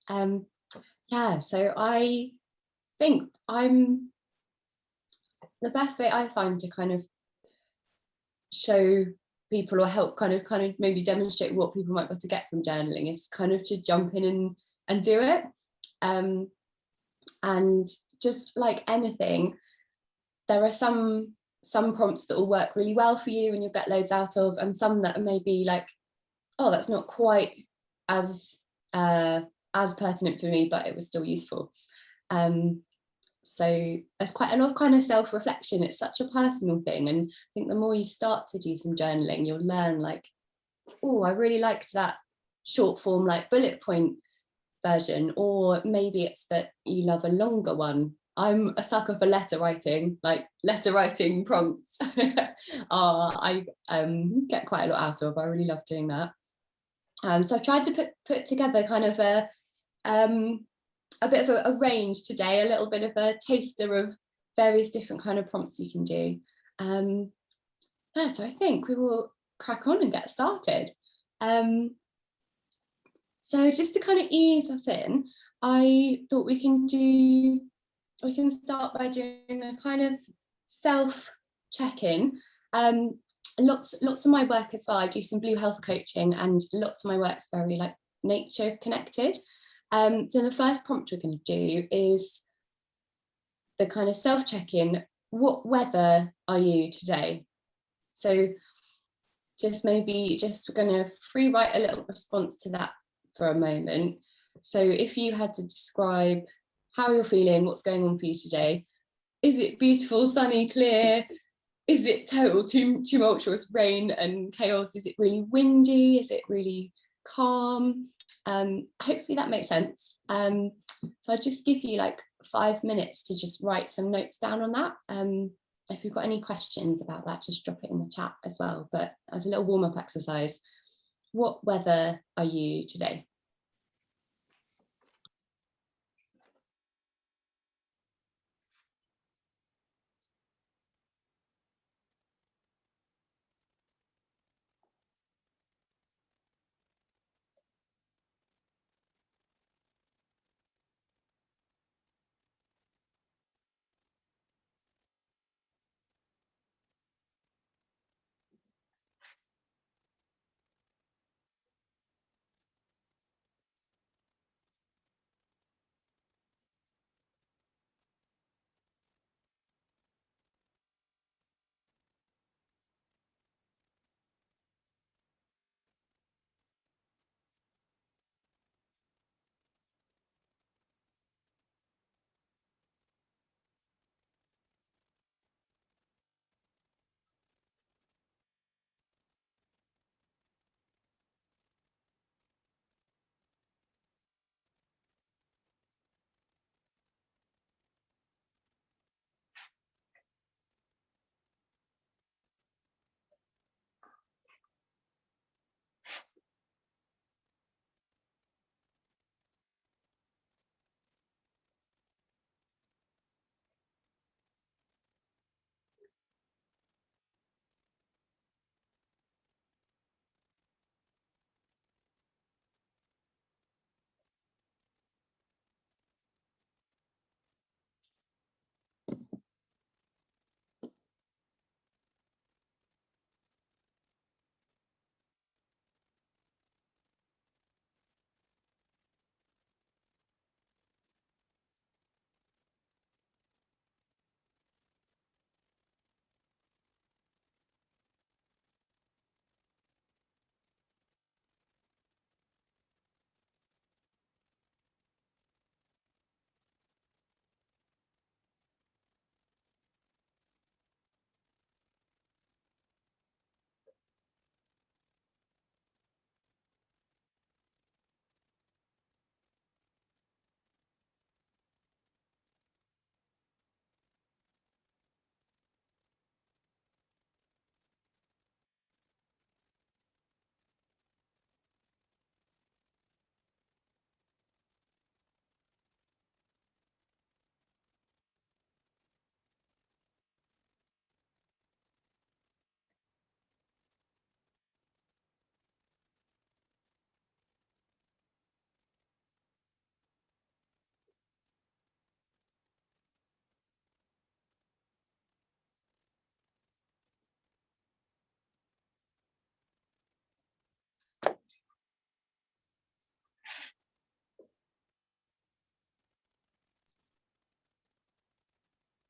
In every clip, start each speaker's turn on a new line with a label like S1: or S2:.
S1: Um, yeah, so I think the best way I find to kind of show people or help kind of maybe demonstrate what people might be able to get from journaling is kind of to jump in and do it. And just like anything, there are some prompts that will work really well for you and you'll get loads out of, and some that are maybe like, oh, that's not quite as pertinent for me, but it was still useful. So there's quite a lot of kind of self-reflection. It's such a personal thing, and I think the more you start to do some journaling, you'll learn like, oh, I really liked that short form like bullet point version, or maybe it's that you love a longer one. I'm a sucker for letter writing, like letter writing prompts. I get quite a lot out of. I really love doing that. So I've tried to put together kind of a bit of a range today, a little bit of a taster of various different kind of prompts you can do. Yeah, so I think we will crack on and get started. So just to kind of ease us in, I thought we can start by doing a kind of self check-in. Lots of my work as well, I do some blue health coaching, and lots of my work's very like nature connected. So the first prompt we're going to do is the kind of self check-in. What weather are you today? So we're going to free write a little response to that for a moment. So if you had to describe how you're feeling, what's going on for you today, is it beautiful, sunny, clear? Is it total tumultuous rain and chaos? Is it really windy? Is it really calm? Hopefully that makes sense. So I'll just give you like 5 minutes to just write some notes down on that. If you've got any questions about that, just drop it in the chat as well. But as a little warm-up exercise, what weather are you today?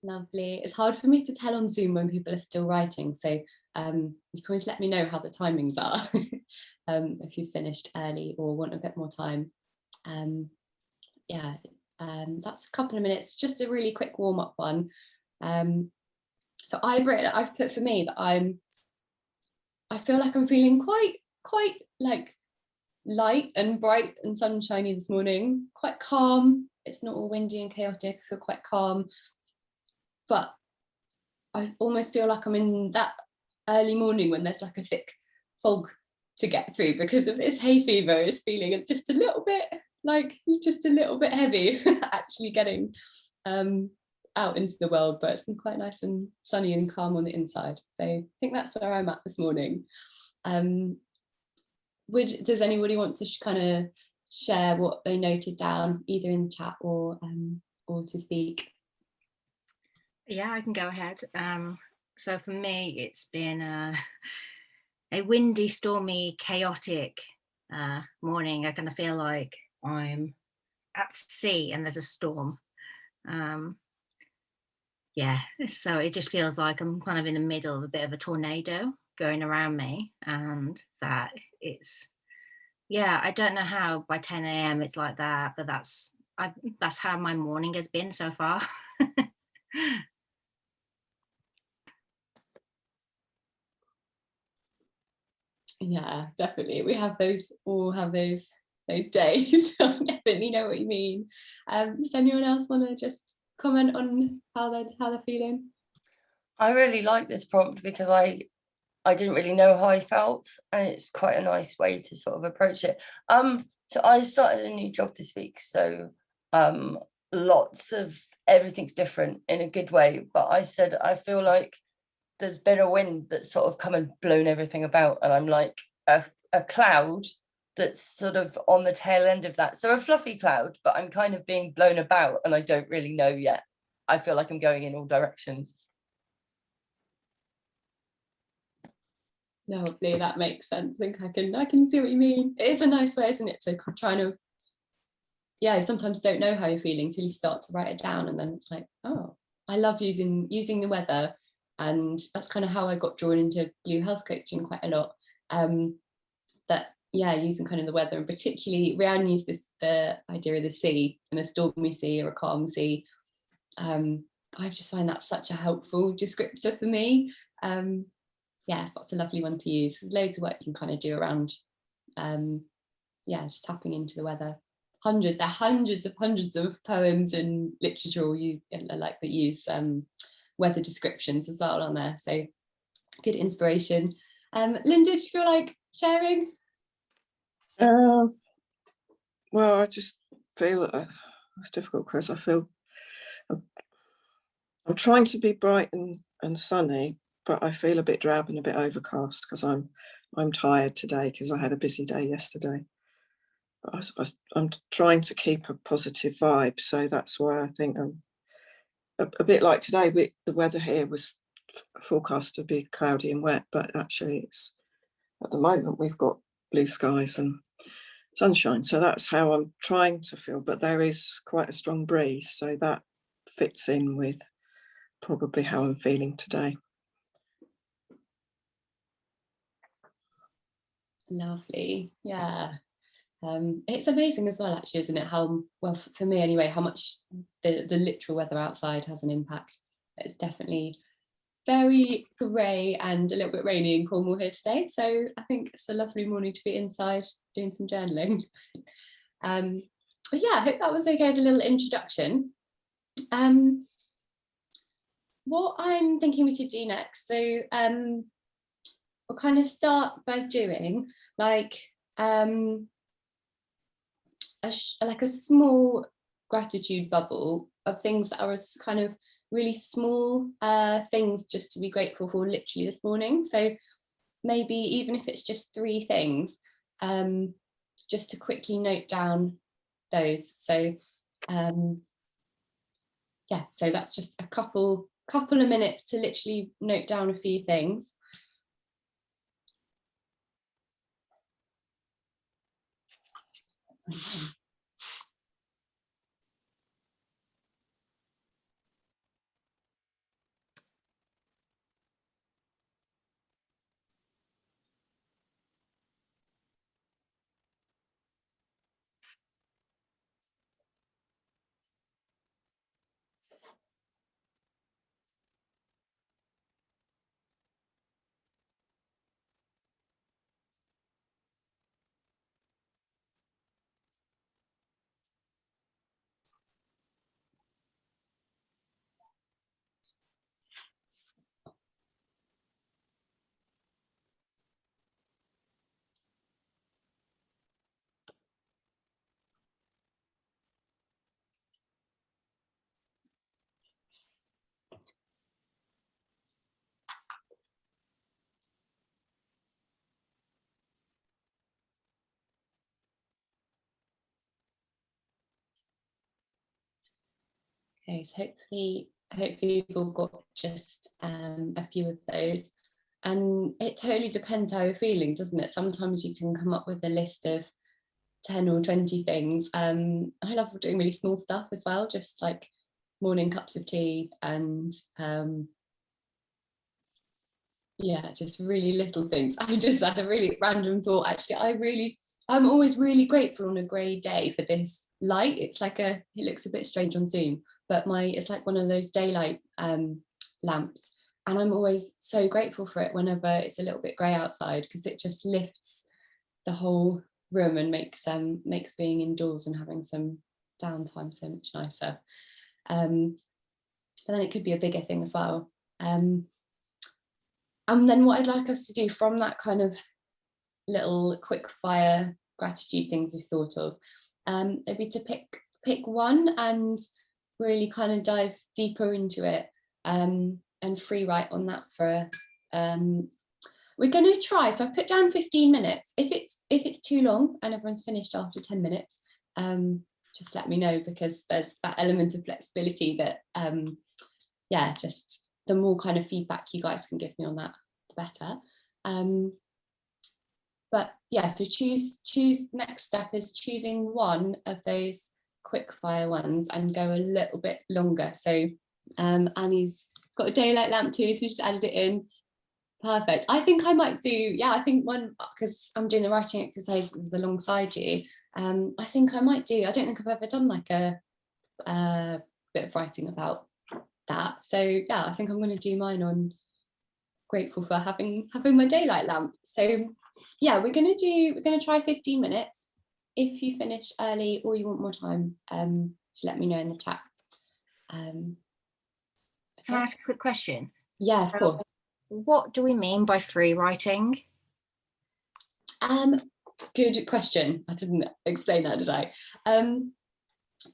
S1: Lovely. It's hard for me to tell on Zoom when people are still writing, so you can always let me know how the timings are if you've finished early or want a bit more time. Yeah, that's a couple of minutes, just a really quick warm-up one. So I've put for me that I feel like I'm feeling quite like light and bright and sunshiny this morning, quite calm. It's not all windy and chaotic. I feel quite calm, but I almost feel like I'm in that early morning when there's like a thick fog to get through because of this hay fever. Is feeling just a little bit heavy actually getting out into the world, but it's been quite nice and sunny and calm on the inside. So I think that's where I'm at this morning. Does anybody want to kind of share what they noted down, either in the chat or to speak?
S2: Yeah, I can go ahead. So for me, it's been a windy, stormy, chaotic morning. I kind of feel like I'm at sea and there's a storm. Yeah, so it just feels like I'm kind of in the middle of a bit of a tornado going around me, and that it's, yeah, I don't know how by 10 a.m. it's like that, but that's how my morning has been so far.
S1: Yeah, definitely. We all have those days. I definitely know what you mean. Does anyone else want to just comment on how they're feeling?
S3: I really like this prompt because I didn't really know how I felt, and it's quite a nice way to sort of approach it. So I started a new job this week, so lots of everything's different in a good way. But I said I feel like there's been a wind that's sort of come and blown everything about, and I'm like a cloud that's sort of on the tail end of that. So a fluffy cloud, but I'm kind of being blown about and I don't really know yet. I feel like I'm going in all directions.
S1: Lovely, that makes sense. I think I can see what you mean. It is a nice way, isn't it, to try to, yeah, you sometimes don't know how you're feeling till you start to write it down, and then it's like, oh, I love using the weather, and that's kind of how I got drawn into blue health coaching quite a lot. That, yeah, using kind of the weather, and particularly Rhiannon used the idea of the sea, and a stormy sea or a calm sea. I just find that such a helpful descriptor for me. Yeah, so that's a lovely one to use. There's loads of work you can kind of do around, yeah, just tapping into the weather. There are hundreds of poems and literature that use weather descriptions as well on there. So good inspiration. Linda, do you feel like sharing?
S4: Well, I just feel it's difficult because I feel I'm trying to be bright and sunny, but I feel a bit drab and a bit overcast because I'm tired today because I had a busy day yesterday. But I'm trying to keep a positive vibe, so that's why I think I'm a bit like today. The weather here was forecast to be cloudy and wet, but actually it's, at the moment, we've got blue skies and sunshine, so that's how I'm trying to feel. But there is quite a strong breeze, so that fits in with probably how I'm feeling today.
S1: Lovely, yeah. It's amazing as well, actually, isn't it, how, well, for me anyway, how much the literal weather outside has an impact. It's definitely very grey and a little bit rainy in Cornwall here today, so I think it's a lovely morning to be inside doing some journaling. But yeah, I hope that was okay as a little introduction. What I'm thinking we could do next, so we'll kind of start by doing like a small gratitude bubble of things that are as kind of really small things just to be grateful for literally this morning. So maybe even if it's just 3 things, just to quickly note down those. So yeah, so that's just a couple of minutes to literally note down a few things. Okay, so hopefully you've all got just a few of those. And it totally depends how you're feeling, doesn't it? Sometimes you can come up with a list of 10 or 20 things. I love doing really small stuff as well, just like morning cups of tea and yeah, just really little things. I just had a really random thought, actually. I'm always really grateful on a grey day for this light. It's like it looks a bit strange on Zoom, but it's like one of those daylight lamps. And I'm always so grateful for it whenever it's a little bit grey outside, because it just lifts the whole room and makes being indoors and having some downtime so much nicer. And then it could be a bigger thing as well. And then what I'd like us to do from that kind of little quick fire gratitude things we've thought of, it'd be to pick one and really kind of dive deeper into it, and free write on that for we're going to try. So I've put down 15 minutes. If it's too long and everyone's finished after 10 minutes, just let me know, because there's that element of flexibility that yeah, just the more kind of feedback you guys can give me on that, the better. But yeah, so choose next step is choosing one of those quick fire ones and go a little bit longer. So Annie's got a daylight lamp too, so just added it in. Perfect. I think I might do, I think one, because I'm doing the writing exercises alongside you, I think I might do, I don't think I've ever done like a bit of writing about that. So yeah, I think I'm going to do mine on grateful for having my daylight lamp. So yeah, we're going to try 15 minutes. If you finish early or you want more time, just let me know in the chat.
S2: Can I ask a quick question?
S1: Yeah, of course.
S2: What do we mean by free writing?
S1: Good question. I didn't explain that, did I?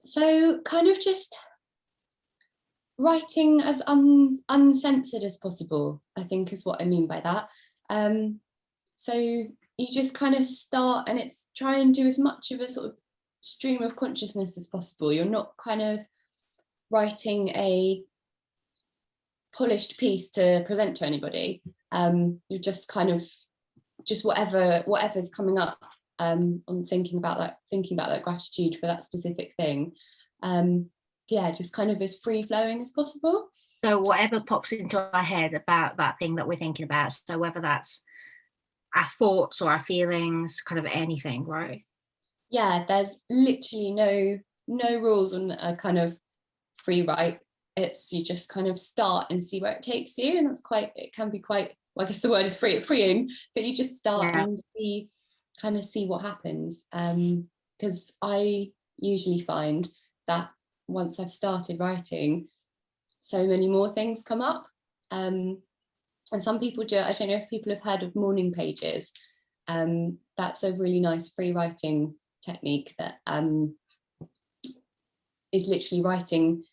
S1: So kind of just writing as uncensored as possible, I think, is what I mean by that. So you just kind of start, and it's try and do as much of a sort of stream of consciousness as possible. You're not kind of writing a polished piece to present to anybody. You're just kind of whatever's coming up on thinking about that gratitude for that specific thing. Yeah, just kind of as free flowing as possible.
S2: So whatever pops into our head about that thing that we're thinking about, so whether that's our thoughts or our feelings, kind of anything, right? Yeah,
S1: there's literally no rules on a kind of free write. It's you just kind of start and see where it takes you, and it can be quite, well, I guess the word is freeing, but you just start and see what happens. Because I usually find that once I've started writing, so many more things come up. And some people do, I don't know if people have heard of morning pages. That's a really nice free writing technique that is literally writing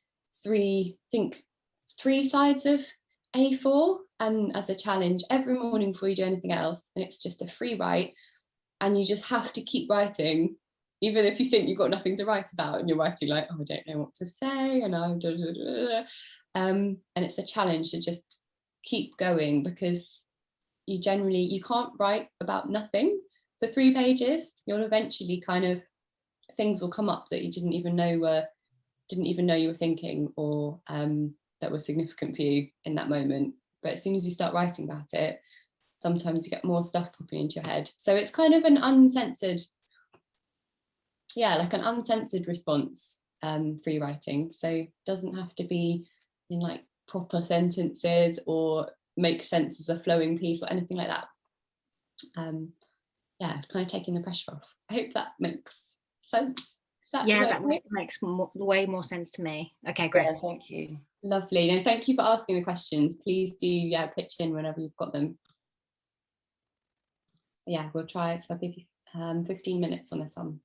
S1: three sides of A4 and as a challenge every morning before you do anything else, and it's just a free write, and you just have to keep writing even if you think you've got nothing to write about and you're writing like, oh, I don't know what to say, and I'm and it's a challenge to just keep going, because you can't write about nothing for 3 pages. You'll eventually kind of, things will come up that you didn't even know you were thinking, or that were significant for you in that moment. But as soon as you start writing about it, sometimes you get more stuff popping into your head. So it's kind of an uncensored response free writing. So it doesn't have to be in like proper sentences or make sense as a flowing piece or anything like that. Yeah, kind of taking the pressure off. I hope that makes sense.
S2: Yeah, that makes way more sense to me. Okay, great.
S3: Yeah, thank you.
S1: Lovely. No, thank you for asking the questions. Please do, pitch in whenever you've got them. Yeah, we'll try it. So I'll give you 15 minutes on this one.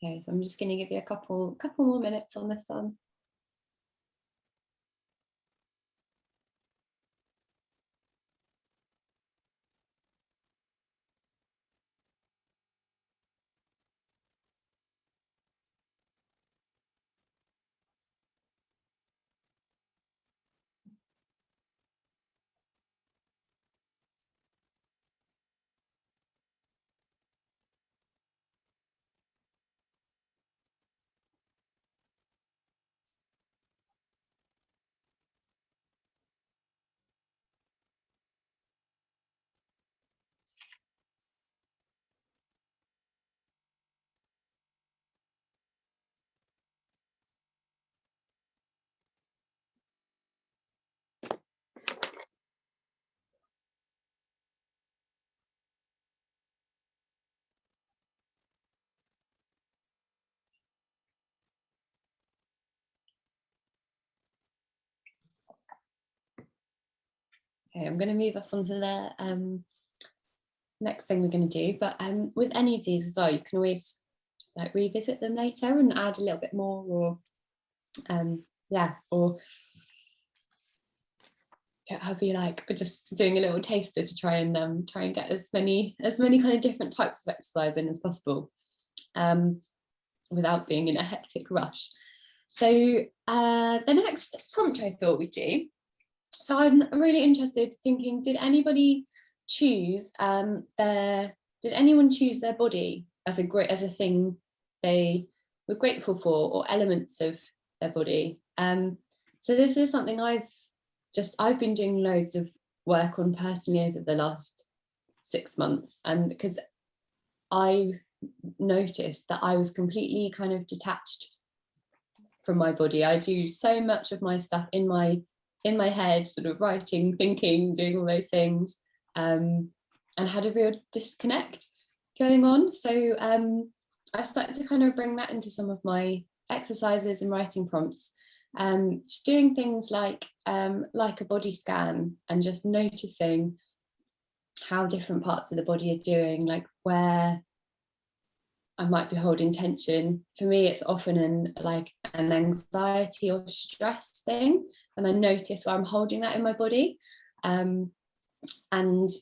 S1: Okay, so I'm just going to give you a couple more minutes on this one. Okay, I'm going to move us on to the next thing we're going to do, but with any of these as well, you can always like revisit them later and add a little bit more, or yeah, or however you like, or just doing a little taster to try and get as many kind of different types of exercise in as possible, without being in a hectic rush. So the next prompt I thought we'd do. So I'm really interested, thinking, did anyone choose their body as a thing they were grateful for, or elements of their body? So this is something I've been doing loads of work on personally over the last 6 months, and because I noticed that I was completely kind of detached from my body. I do so much of my stuff in my head, sort of writing, thinking, doing all those things, and had a real disconnect going on. So I started to kind of bring that into some of my exercises and writing prompts, just doing things like a body scan, and just noticing how different parts of the body are doing, like where I might be holding tension. For me, it's often an anxiety or stress thing, and I notice where I'm holding that in my body, and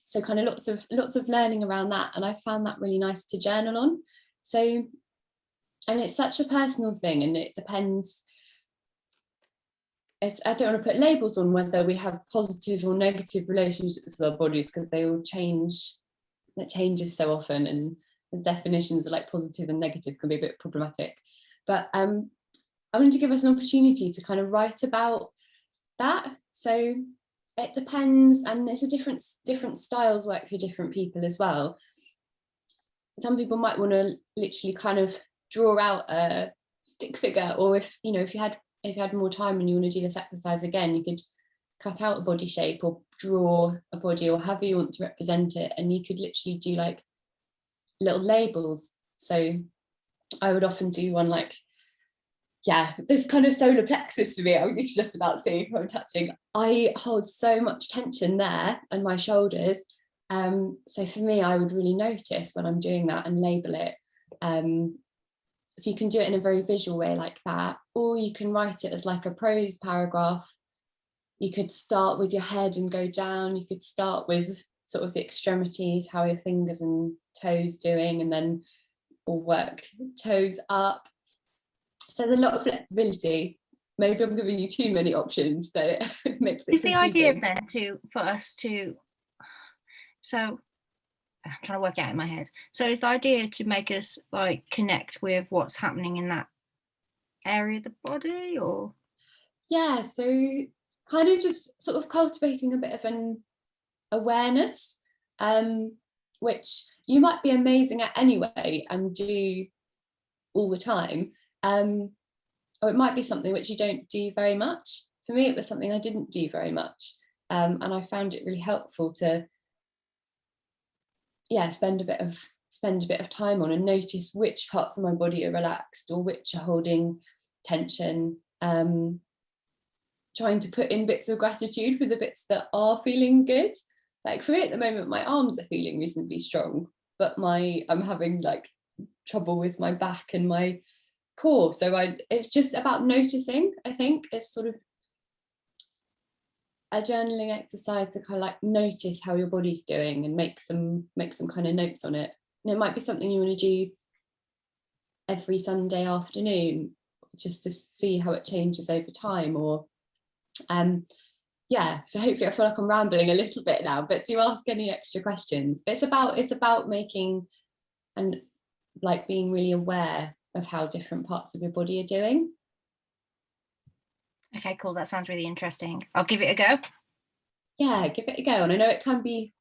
S1: so kind of lots of learning around that, and I found that really nice to journal on. So, and it's such a personal thing, and it depends. I don't want to put labels on whether we have positive or negative relationships with our bodies, because they all change. That changes so often, and the definitions of like positive and negative can be a bit problematic. But I wanted to give us an opportunity to kind of write about that. So it depends, and it's a different styles work for different people as well. Some people might want to literally kind of draw out a stick figure, or if you had more time and you want to do this exercise again, you could cut out a body shape or draw a body, or however you want to represent it, and you could literally do like little labels. So I would often do one like, yeah, this kind of solar plexus for me, I was just about seeing if I'm touching. I hold so much tension there and my shoulders. So for me, I would really notice when I'm doing that and label it. So you can do it in a very visual way like that, or you can write it as like a prose paragraph. You could start with your head and go down. You could start with sort of the extremities, how are your fingers and toes doing, and then we'll work toes up. So there's a lot of flexibility. Maybe I'm giving you too many options that it makes it
S2: Is the idea
S1: confusing.
S2: then for us to, so I'm trying to work it out in my head. So is the idea to make us like connect with what's happening in that area of the body, or?
S1: Yeah, so kind of just sort of cultivating a bit of an awareness, which you might be amazing at anyway and do all the time. Or it might be something which you don't do very much. For me, it was something I didn't do very much. And I found it really helpful to, spend a bit of time on and notice which parts of my body are relaxed or which are holding tension. Trying to put in bits of gratitude for the bits that are feeling good. Like for me at the moment, my arms are feeling reasonably strong, but I'm having like trouble with my back and my core. So it's just about noticing. I think it's sort of a journaling exercise to kind of like notice how your body's doing and make some kind of notes on it. And it might be something you want to do every Sunday afternoon, just to see how it changes over time. Or so hopefully I feel like I'm rambling a little bit now, but do ask any extra questions. It's about making and like being really aware of how different parts of your body are doing.
S2: Okay, cool. That sounds really interesting. I'll give it a go.
S1: Yeah, give it a go. And I know it can be,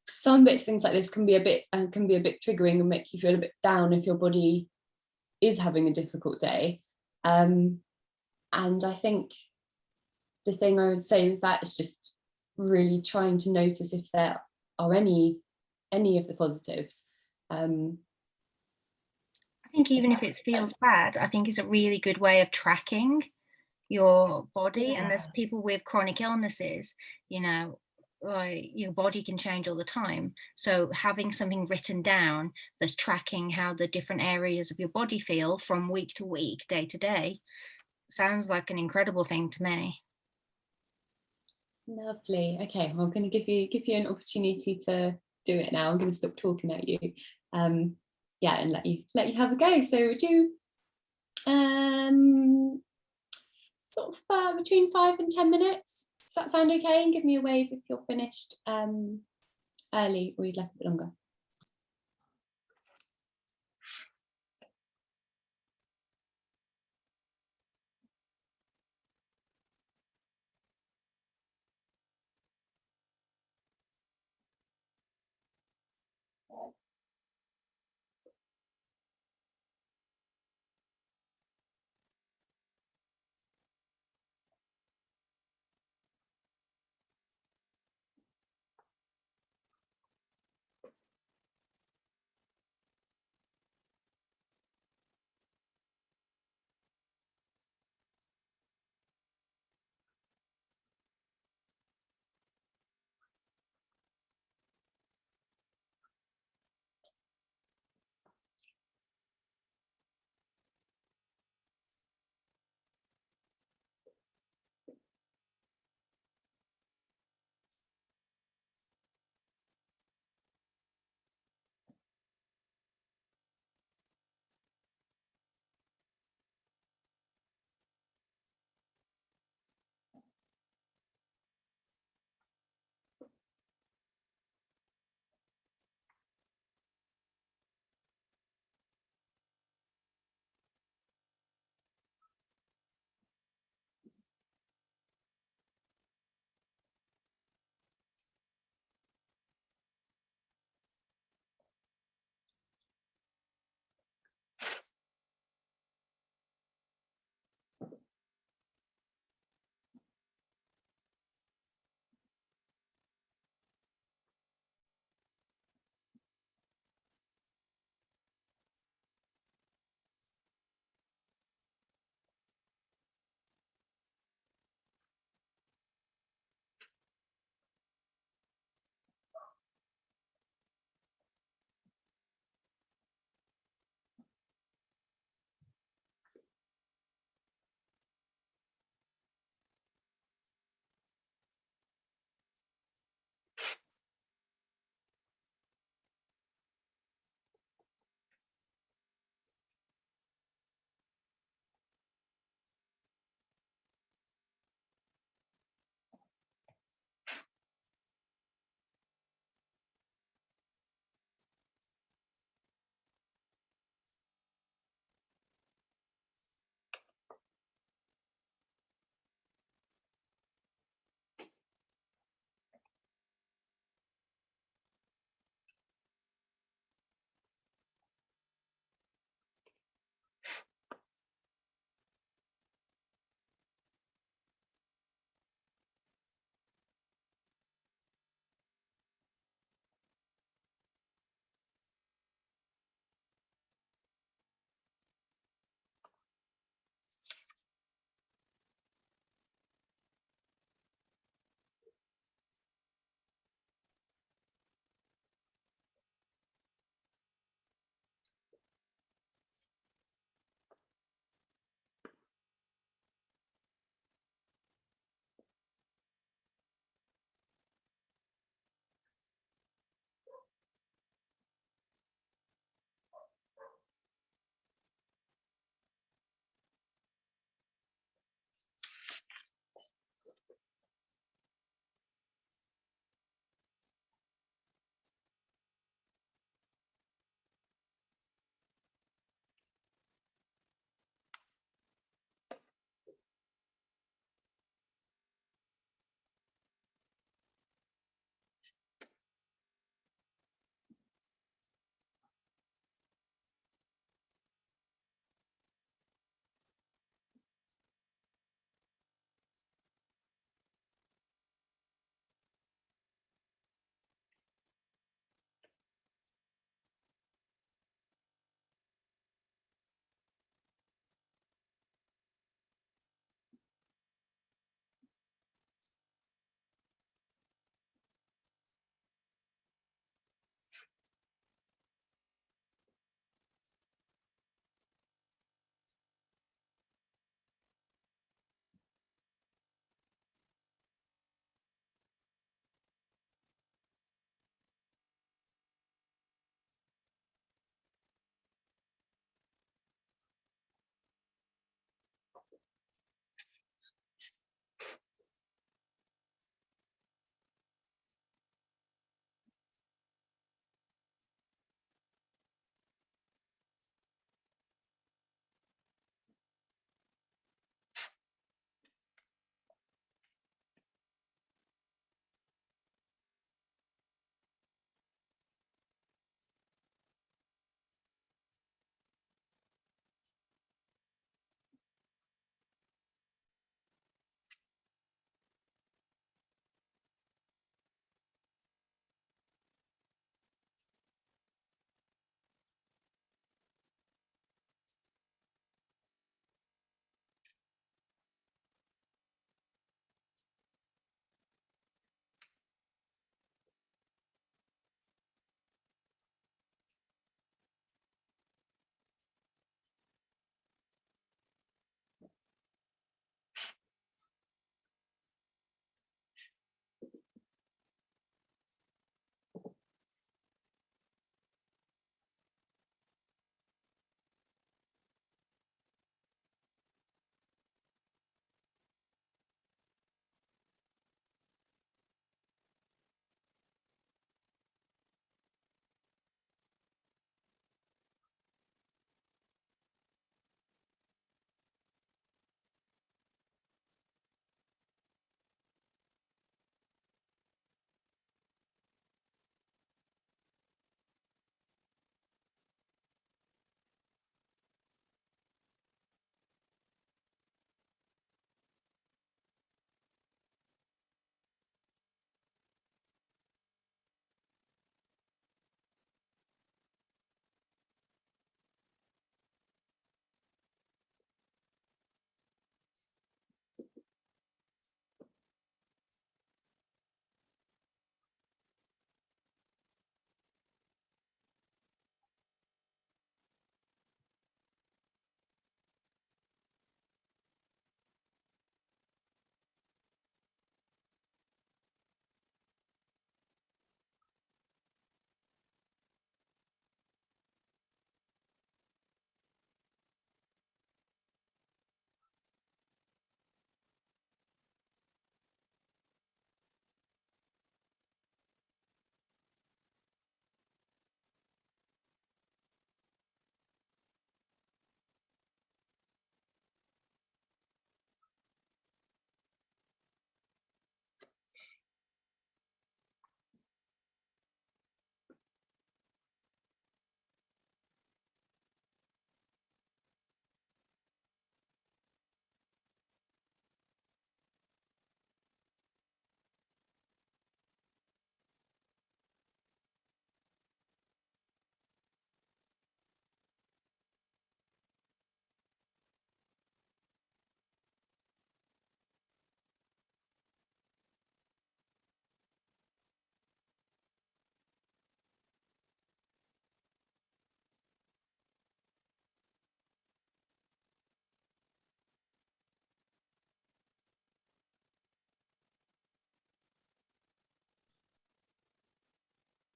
S1: some bits, things like this can be a bit triggering and make you feel a bit down if your body is having a difficult day. And I think the thing I would say with that is just really trying to notice if there are any of the positives.
S2: I think even if it feels bad, I think it's a really good way of tracking your body.
S1: Yeah.
S2: And there's people with chronic illnesses, like your body can change all the time. So having something written down that's tracking how the different areas of your body feel from week to week, day to day, sounds like an incredible thing to me.
S1: Lovely. Okay, well, I'm going to give you an opportunity to do it now. I'm going to stop talking at you, and let you have a go. So would you sort of between 5 and 10 minutes? Does that sound okay? And give me a wave if you're finished early or you'd like a bit longer.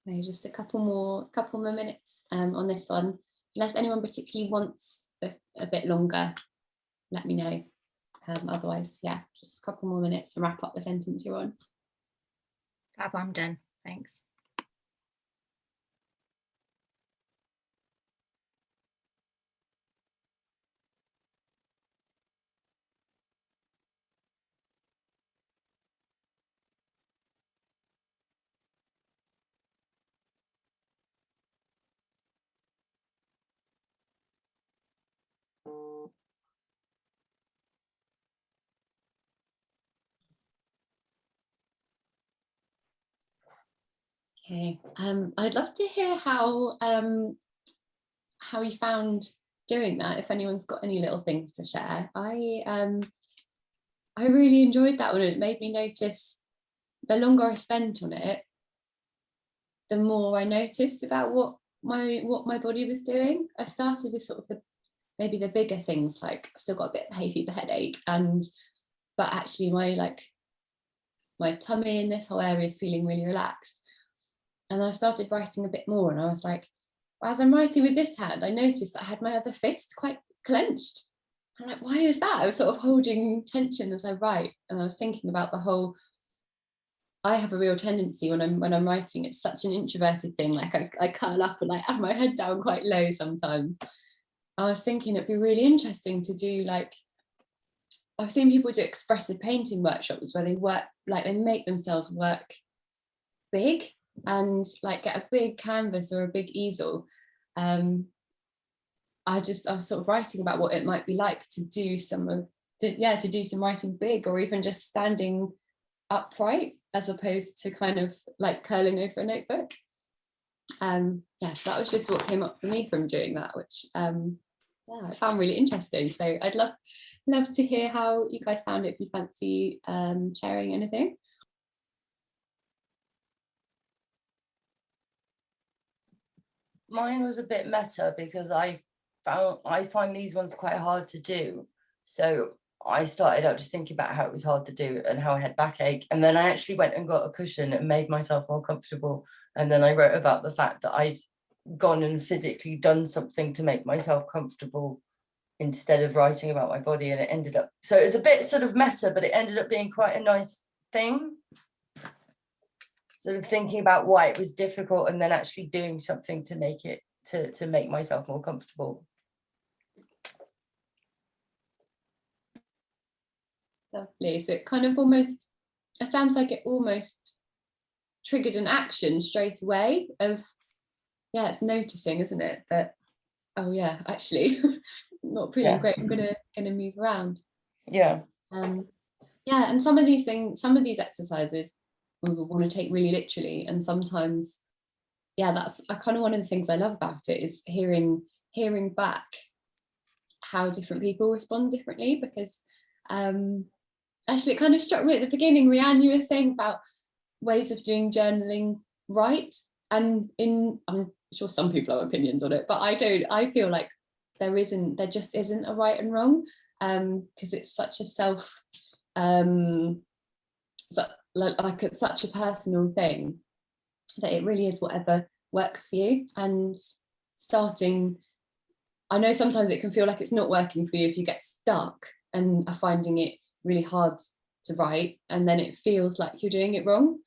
S1: So just a couple more minutes on this one. Unless anyone particularly wants a bit longer, let me know. Otherwise, yeah, just a couple more minutes to wrap up the sentence you're on.
S2: Fab, I'm done. Thanks.
S1: Okay, I'd love to hear how you found doing that. If anyone's got any little things to share, I really enjoyed that one. It made me notice, the longer I spent on it, the more I noticed about what my body was doing. I started with sort of maybe the bigger things, like I still got a bit of hay fever, headache, but actually my tummy and this whole area is feeling really relaxed. And I started writing a bit more, and I was like, as I'm writing with this hand, I noticed that I had my other fist quite clenched. I'm like, why is that? I was sort of holding tension as I write, and I was thinking about the whole, I have a real tendency when I'm writing, it's such an introverted thing, like I curl up and like have my head down quite low sometimes. I was thinking it'd be really interesting to do, like, I've seen people do expressive painting workshops where they work, like they make themselves work big and like get a big canvas or a big easel. I was sort of writing about what it might be like to do some writing big, or even just standing upright as opposed to kind of like curling over a notebook. So that was just what came up for me from doing that, which I found really interesting. So I'd love to hear how you guys found it, if you fancy sharing anything.
S3: Mine was a bit meta because I find these ones quite hard to do. So I started out just thinking about how it was hard to do and how I had backache. And then I actually went and got a cushion and made myself more comfortable. And then I wrote about the fact that I'd gone and physically done something to make myself comfortable instead of writing about my body. And it ended up, so it was a bit sort of meta, but it ended up being quite a nice thing. Sort of thinking about why it was difficult and then actually doing something to make it, to make myself more comfortable.
S1: Lovely. So it kind of almost, it sounds like it almost triggered an action straight away of, yeah, it's noticing, isn't it, that, oh yeah, actually not feeling great, I'm gonna move around.
S3: Yeah.
S1: And some of these exercises we will want to take really literally, and sometimes, that's kind of one of the things I love about it, is hearing back how different people respond differently. Because actually it kind of struck me at the beginning, Rianne, you were saying about ways of doing journaling right, and I'm sure some people have opinions on it, but I don't. I feel like there just isn't a right and wrong, because it's such a it's such a personal thing, that it really is whatever works for you. And I know sometimes it can feel like it's not working for you if you get stuck and are finding it really hard to write, and then it feels like you're doing it wrong.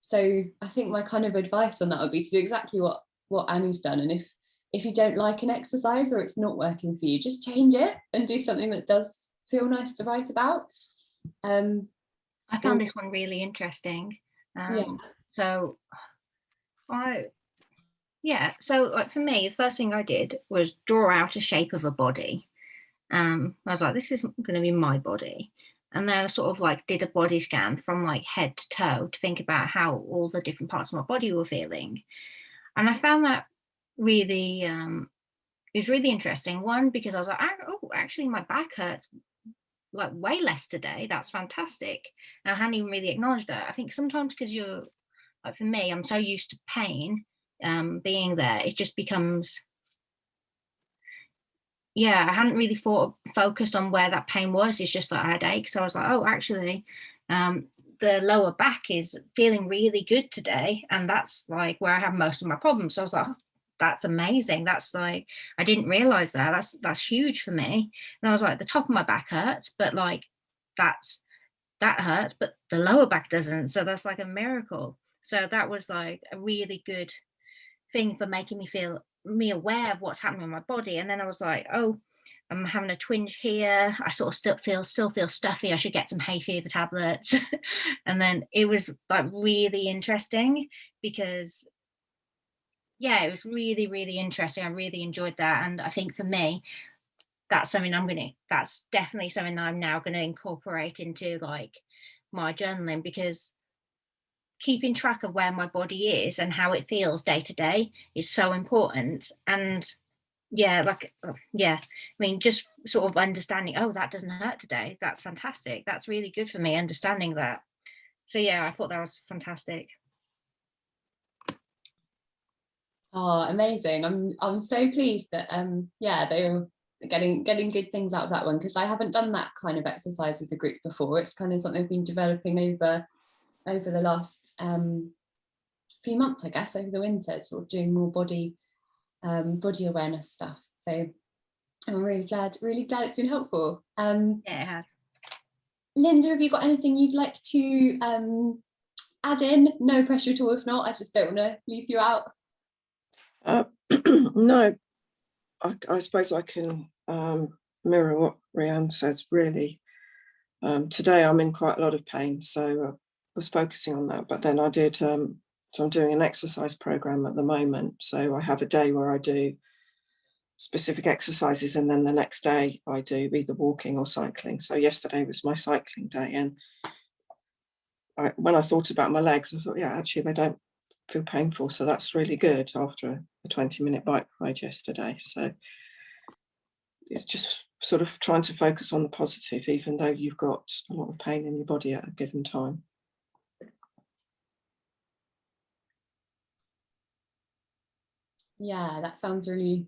S1: So I think my kind of advice on that would be to do exactly what Annie's done. And if you don't like an exercise or it's not working for you, just change it and do something that does feel nice to write about.
S2: I found this one really interesting. So like for me, the first thing I did was draw out a shape of a body. I was like, this isn't going to be my body. And then I sort of like did a body scan from like head to toe to think about how all the different parts of my body were feeling. And I found that really, it was really interesting. One, because I was like, oh, actually my back hurts like way less today. That's fantastic. And I hadn't even really acknowledged that. I think sometimes because you're, like for me, I'm so used to pain being there, it just becomes, I hadn't really focused on where that pain was. It's just that I had aches. So I was like, oh, actually, the lower back is feeling really good today, and that's like where I have most of my problems. So I was like, oh, that's amazing. That's like, I didn't realize that's huge for me. And I was like, the top of my back hurts, but like that hurts, but the lower back doesn't. So that's like a miracle. So that was like a really good thing for making me aware of what's happening in my body. And then I was like, oh, I'm having a twinge here. I sort of still feel stuffy. I should get some hay fever tablets. And then it was like really interesting because yeah, it was really, really interesting. I really enjoyed that. And I think for me, that's definitely something that I'm now going to incorporate into like my journaling, because keeping track of where my body is and how it feels day to day is so important. And yeah, I mean, just sort of understanding, oh, that doesn't hurt today, that's fantastic, that's really good for me, understanding that. So yeah, I thought that was fantastic.
S1: Oh, amazing. I'm so pleased that yeah, they were getting good things out of that one, because I haven't done that kind of exercise with the group before. It's kind of something I've been developing over the last few months, I guess, over the winter, sort of doing more body awareness stuff. So I'm really glad it's been helpful.
S2: Yeah, it has.
S1: Linda, have you got anything you'd like to add in? No pressure at all, if not. I just don't want to leave you out.
S4: No, I suppose I can mirror what Rianne says, really. Today I'm in quite a lot of pain, so I was focusing on that. But then I did, so I'm doing an exercise program at the moment. So I have a day where I do specific exercises, and then the next day I do either walking or cycling. So yesterday was my cycling day, and when I thought about my legs, I thought, yeah, actually they don't feel painful, so that's really good after a 20-minute bike ride yesterday. So it's just sort of trying to focus on the positive, even though you've got a lot of pain in your body at a given time.
S1: Yeah, that sounds really,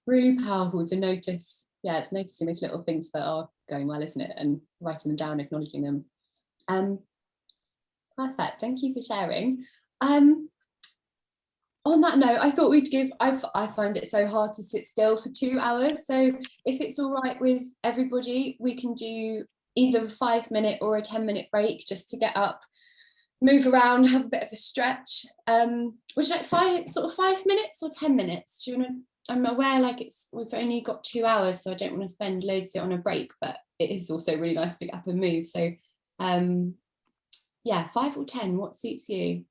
S1: really powerful to notice. Yeah, it's noticing those little things that are going well, isn't it? And writing them down, acknowledging them. Perfect. Thank you for sharing. On that note, I thought we'd give, I find it so hard to sit still for 2 hours. So if it's all right with everybody, we can do either a 5-minute or a 10-minute break just to get up, move around, have a bit of a stretch. Would you like 5 minutes or 10 minutes? Do you want to, I'm aware like we've only got 2 hours, so I don't want to spend loads of it on a break, but it is also really nice to get up and move. So yeah, 5 or 10, what suits you?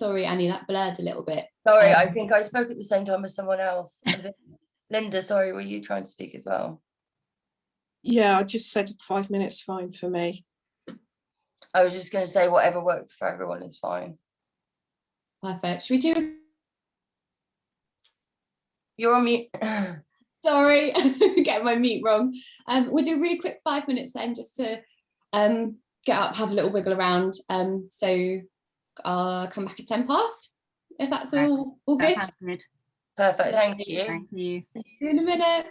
S1: Sorry, Annie, that blurred a little bit.
S3: Sorry, I think I spoke at the same time as someone else. Linda, sorry, were you trying to speak as well?
S4: Yeah, I just said 5 minutes fine for me.
S3: I was just going to say whatever works for everyone is fine.
S1: Perfect. Should we do?
S3: You're on mute.
S1: Sorry, getting my mute wrong. We'll do a really quick 5 minutes then, just to get up, have a little wiggle around. So I'll come back at 10 past, if that's all good.
S2: That sounds good.
S3: Perfect, thank you.
S2: Thank you.
S1: See you in a minute.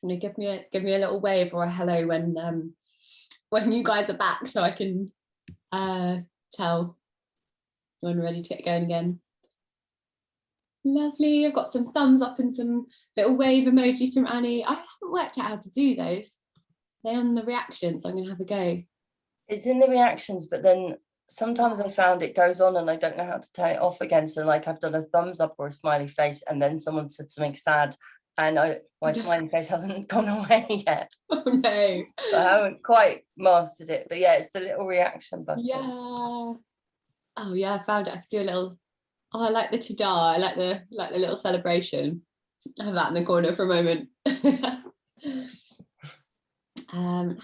S1: you know, give me a little wave or a hello when you guys are back, so I can tell when we're ready to get going again. Lovely. I've got some thumbs up and some little wave emojis from Annie. I haven't worked out how to do those. They're on the reactions. I'm going to have a go.
S3: It's in the reactions, but then sometimes I found it goes on and I don't know how to turn it off again. So like I've done a thumbs up or a smiley face, and then someone said something sad, and my smiley face hasn't gone away yet.
S1: Oh no.
S3: So I haven't quite mastered it. But yeah, it's the little reaction button.
S1: Yeah. Oh yeah, I found it. I could do a little. Oh, I like the ta-da. I like the little celebration. Have that in the corner for a moment.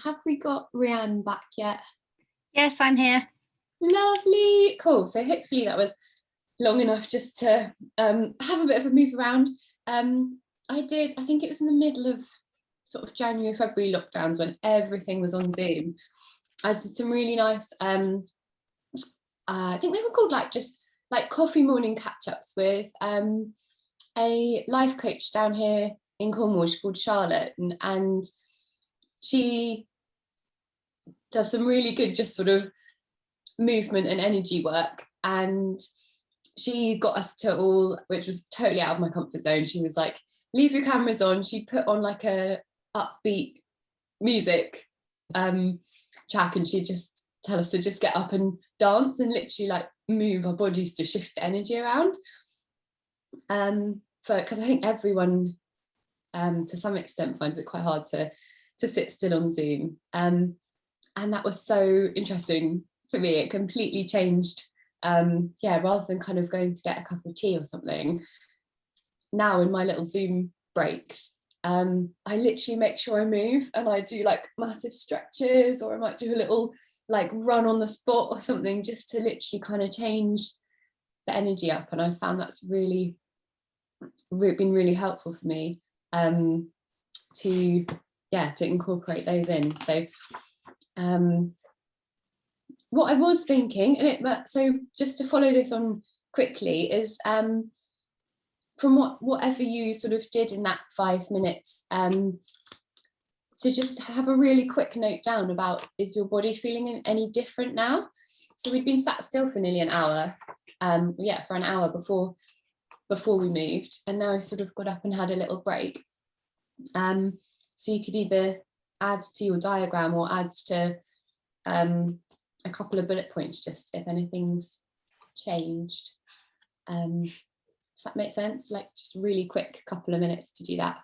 S1: Have we got Rianne back yet?
S2: Yes, I'm here.
S1: Lovely. Cool. So hopefully that was long enough just to have a bit of a move around. I think it was in the middle of sort of January, February lockdowns when everything was on Zoom. I did some really nice, I think they were called just coffee morning catch-ups with a life coach down here in Cornwall. She's called Charlotte, and she does some really good just sort of movement and energy work, and she got us to all, which was totally out of my comfort zone. She was like, leave your cameras on. She put on like a upbeat music track, and she just tell us to just get up and dance and literally move our bodies to shift the energy around, because I think everyone to some extent finds it quite hard to sit still on Zoom, and that was so interesting for me. It completely changed, rather than kind of going to get a cup of tea or something. Now in my little Zoom breaks, I literally make sure I move, and I do massive stretches, or I might do a little run on the spot or something, just to literally kind of change the energy up. And I found that's been really helpful for me to incorporate those in. So what I was thinking, so just to follow this on quickly, is from whatever you sort of did in that 5 minutes, to just have a really quick note down about, is your body feeling any different now? So we'd been sat still for nearly an hour, for an hour before we moved, and now I've sort of got up and had a little break. So you could either add to your diagram or add to a couple of bullet points, just if anything's changed. Does that make sense? Just really quick couple of minutes to do that.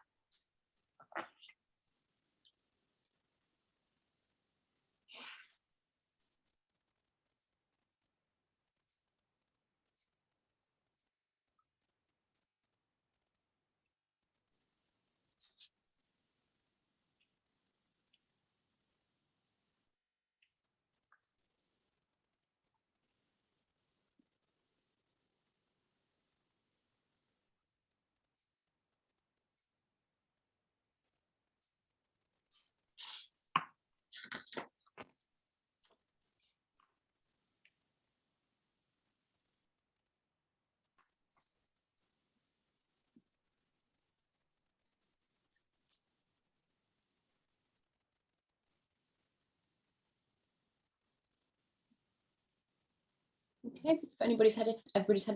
S1: Okay, if everybody's had a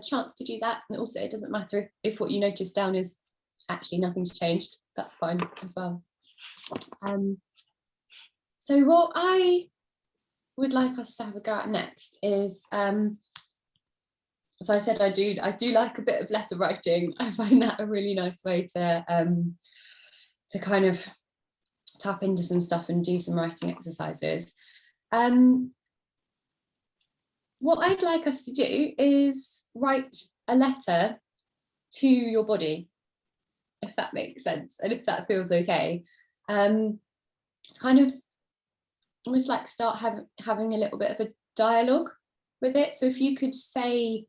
S1: chance to do that, and also it doesn't matter if what you notice down is actually nothing's changed, that's fine as well. So what I would like us to have a go at next is, so I said I do like a bit of letter writing. I find that a really nice way to kind of tap into some stuff and do some writing exercises. What I'd like us to do is write a letter to your body, if that makes sense, and if that feels okay. It's kind of almost like start having a little bit of a dialogue with it. So if you could say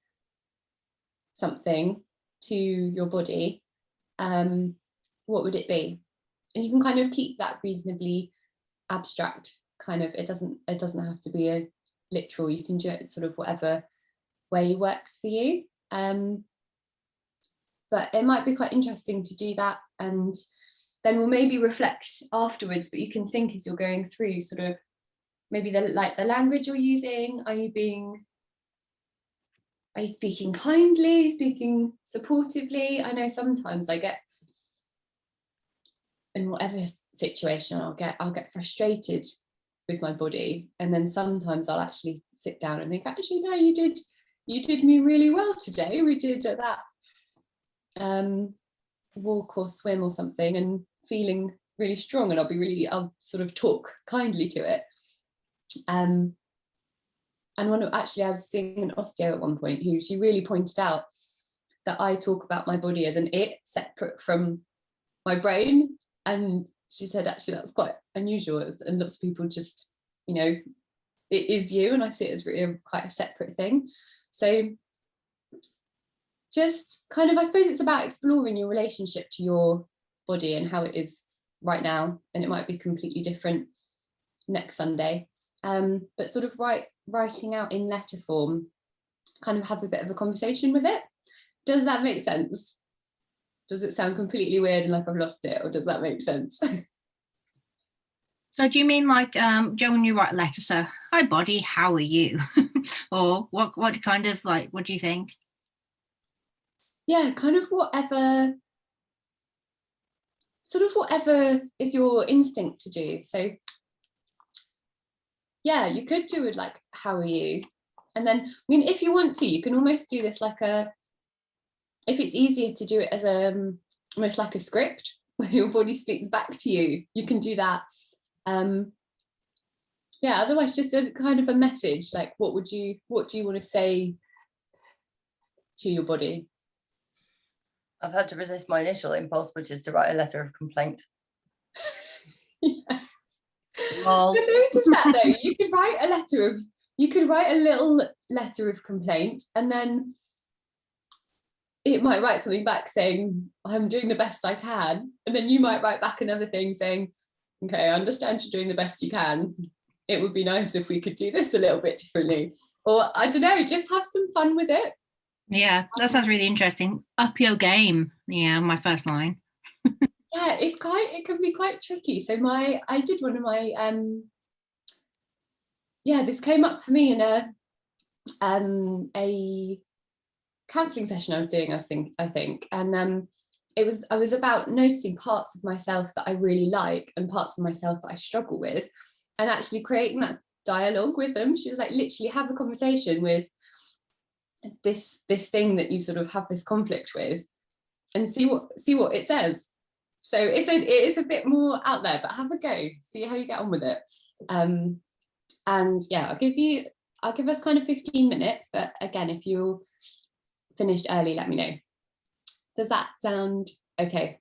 S1: something to your body, what would it be? And you can kind of keep that reasonably abstract, kind of, it doesn't have to be a literal, you can do it sort of whatever way works for you, but it might be quite interesting to do that and then we'll maybe reflect afterwards, but you can think as you're going through sort of maybe the language you're using. Are you speaking kindly, speaking supportively? I know sometimes I get, in whatever situation, I'll get frustrated with my body, and then sometimes I'll actually sit down and think, actually no, you did me really well today. We did that walk or swim or something, and feeling really strong, and I'll sort of talk kindly to it. And I was seeing an osteo at one point who she really pointed out that I talk about my body as an it separate from my brain, and she said actually that's quite unusual, and lots of people just, it is you, and I see it as really quite a separate thing. So just kind of, I suppose it's about exploring your relationship to your body and how it is right now, and it might be completely different next Sunday, but sort of writing out in letter form, kind of have a bit of a conversation with it. Does that make sense? Does it sound completely weird and like I've lost it, or does that make sense?
S2: So do you mean like, Joe, when you write a letter, so hi body, how are you? Or what kind of, like, what do you think?
S1: Yeah, kind of whatever is your instinct to do. So yeah, you could do it like, how are you? And then, I mean, if you want to, you can almost do this like if it's easier to do it as almost like a script where your body speaks back to you, you can do that. Yeah, otherwise just a kind of a message, like what do you want to say to your body?
S3: I've had to resist my initial impulse, which is to write a letter of complaint.
S1: Yeah.
S2: Well,
S1: I noticed that though. You could write a little letter of complaint, and then it might write something back saying, I'm doing the best I can. And then you might write back another thing saying, okay, I understand you're doing the best you can. It would be nice if we could do this a little bit differently. Or I don't know, just have some fun with it.
S2: yeah, that sounds really interesting. Up your game. Yeah, my first line.
S1: Yeah, it can be quite tricky. So I did one of my this came up for me in a counselling session I was doing, I think, and I was about noticing parts of myself that I really like and parts of myself that I struggle with, and actually creating that dialogue with them. She was like, literally have a conversation with this thing that you sort of have this conflict with, and see what it says. So it is a bit more out there, but have a go, see how you get on with it. And yeah, I'll give us kind of 15 minutes, but again, if you're finished early, let me know. Does that sound okay?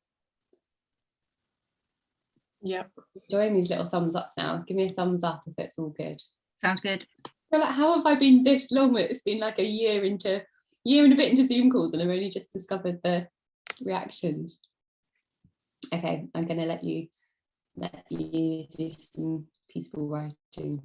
S4: Yep.
S1: Enjoying these little thumbs up now. Give me a thumbs up if it's all good.
S2: Sounds good.
S1: So like, how have I been this long? It's been like a year and a bit into Zoom calls, and I've only just discovered the reactions. Okay, I'm gonna let you do some peaceful writing.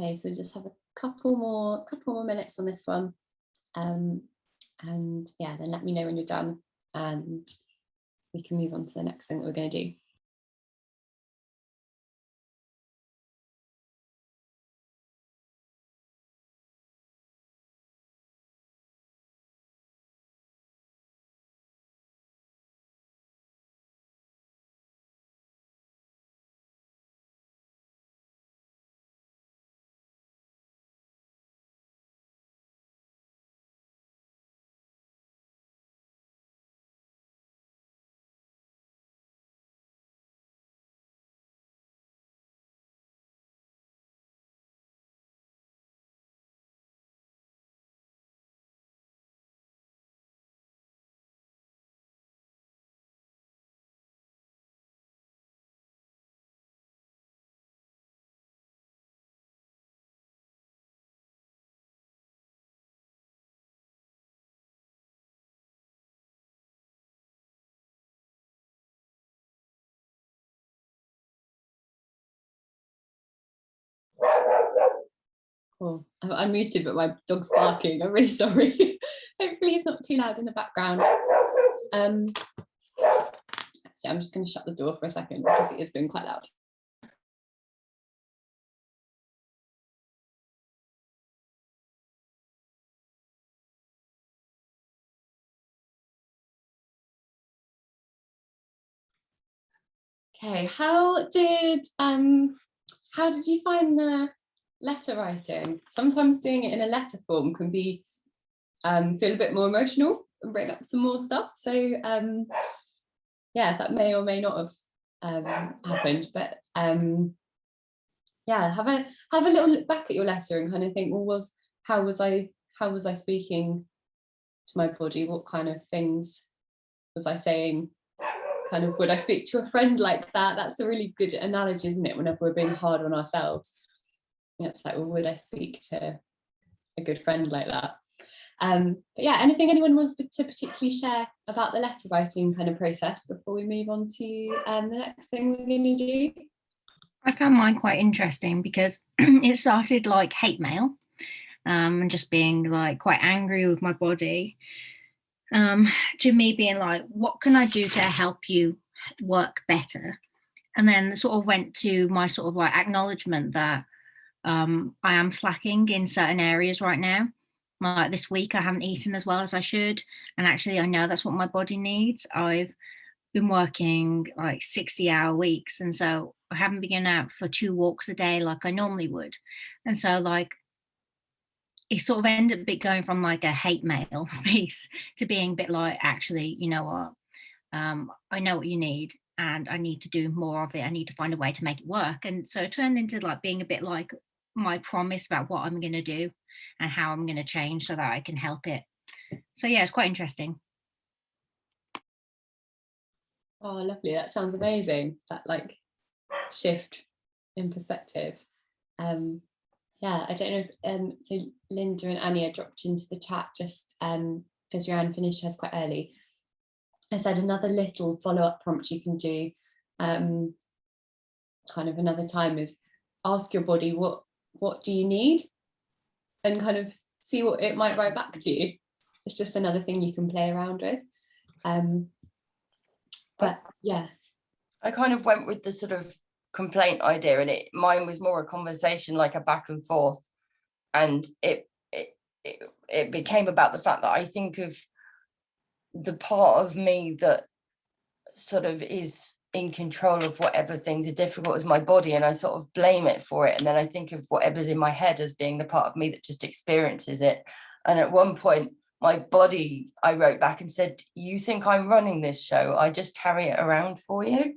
S1: Okay, so just have a couple more minutes on this one. And yeah, then let me know when you're done and we can move on to the next thing that we're going to do. Cool. I'm muted, but my dog's barking. I'm really sorry. Hopefully he's not too loud in the background. Actually, I'm just going to shut the door for a second because it is being quite loud. Okay, how did you find the letter writing? Sometimes doing it in a letter form can be feel a bit more emotional and bring up some more stuff. So yeah, that may or may not have happened, but yeah, have a little look back at your letter and kind of think, well, how was I speaking to my body? What kind of things was I saying? Kind of, would I speak to a friend like that? That's a really good analogy, isn't it? Whenever we're being hard on ourselves, it's like, well, would I speak to a good friend like that? But yeah, anything anyone wants to particularly share about the letter writing kind of process before we move on to the next thing we're going to do?
S2: I found mine quite interesting because it started like hate mail, and just being like quite angry with my body, to me being like, what can I do to help you work better? And then sort of went to my sort of like acknowledgement that I am slacking in certain areas right now. Like this week, I haven't eaten as well as I should. And actually, I know that's what my body needs. I've been working like 60-hour weeks. And so I haven't been going out for 2 walks a day like I normally would. And so like, it sort of ended up going from like a hate mail piece to being a bit like, actually, you know what? I know what you need and I need to do more of it. I need to find a way to make it work. And so it turned into like being a bit like my promise about what I'm going to do and how I'm going to change so that I can help it. So yeah, it's quite interesting.
S1: Oh, lovely. That sounds amazing. That like shift in perspective. Yeah, I don't know if so Linda and Anya dropped into the chat just because Rhiannon finished hers quite early. I said another little follow-up prompt you can do kind of another time is ask your body what do you need and kind of see what it might write back to you. It's just another thing you can play around with. But yeah,
S3: I kind of went with the sort of complaint idea, and mine was more a conversation, like a back and forth, and it became about the fact that I think of the part of me that sort of is in control of whatever things are difficult as my body, and I sort of blame it for it, and then I think of whatever's in my head as being the part of me that just experiences it. And at one point my body, I wrote back and said, you think I'm running this show? I just carry it around for you.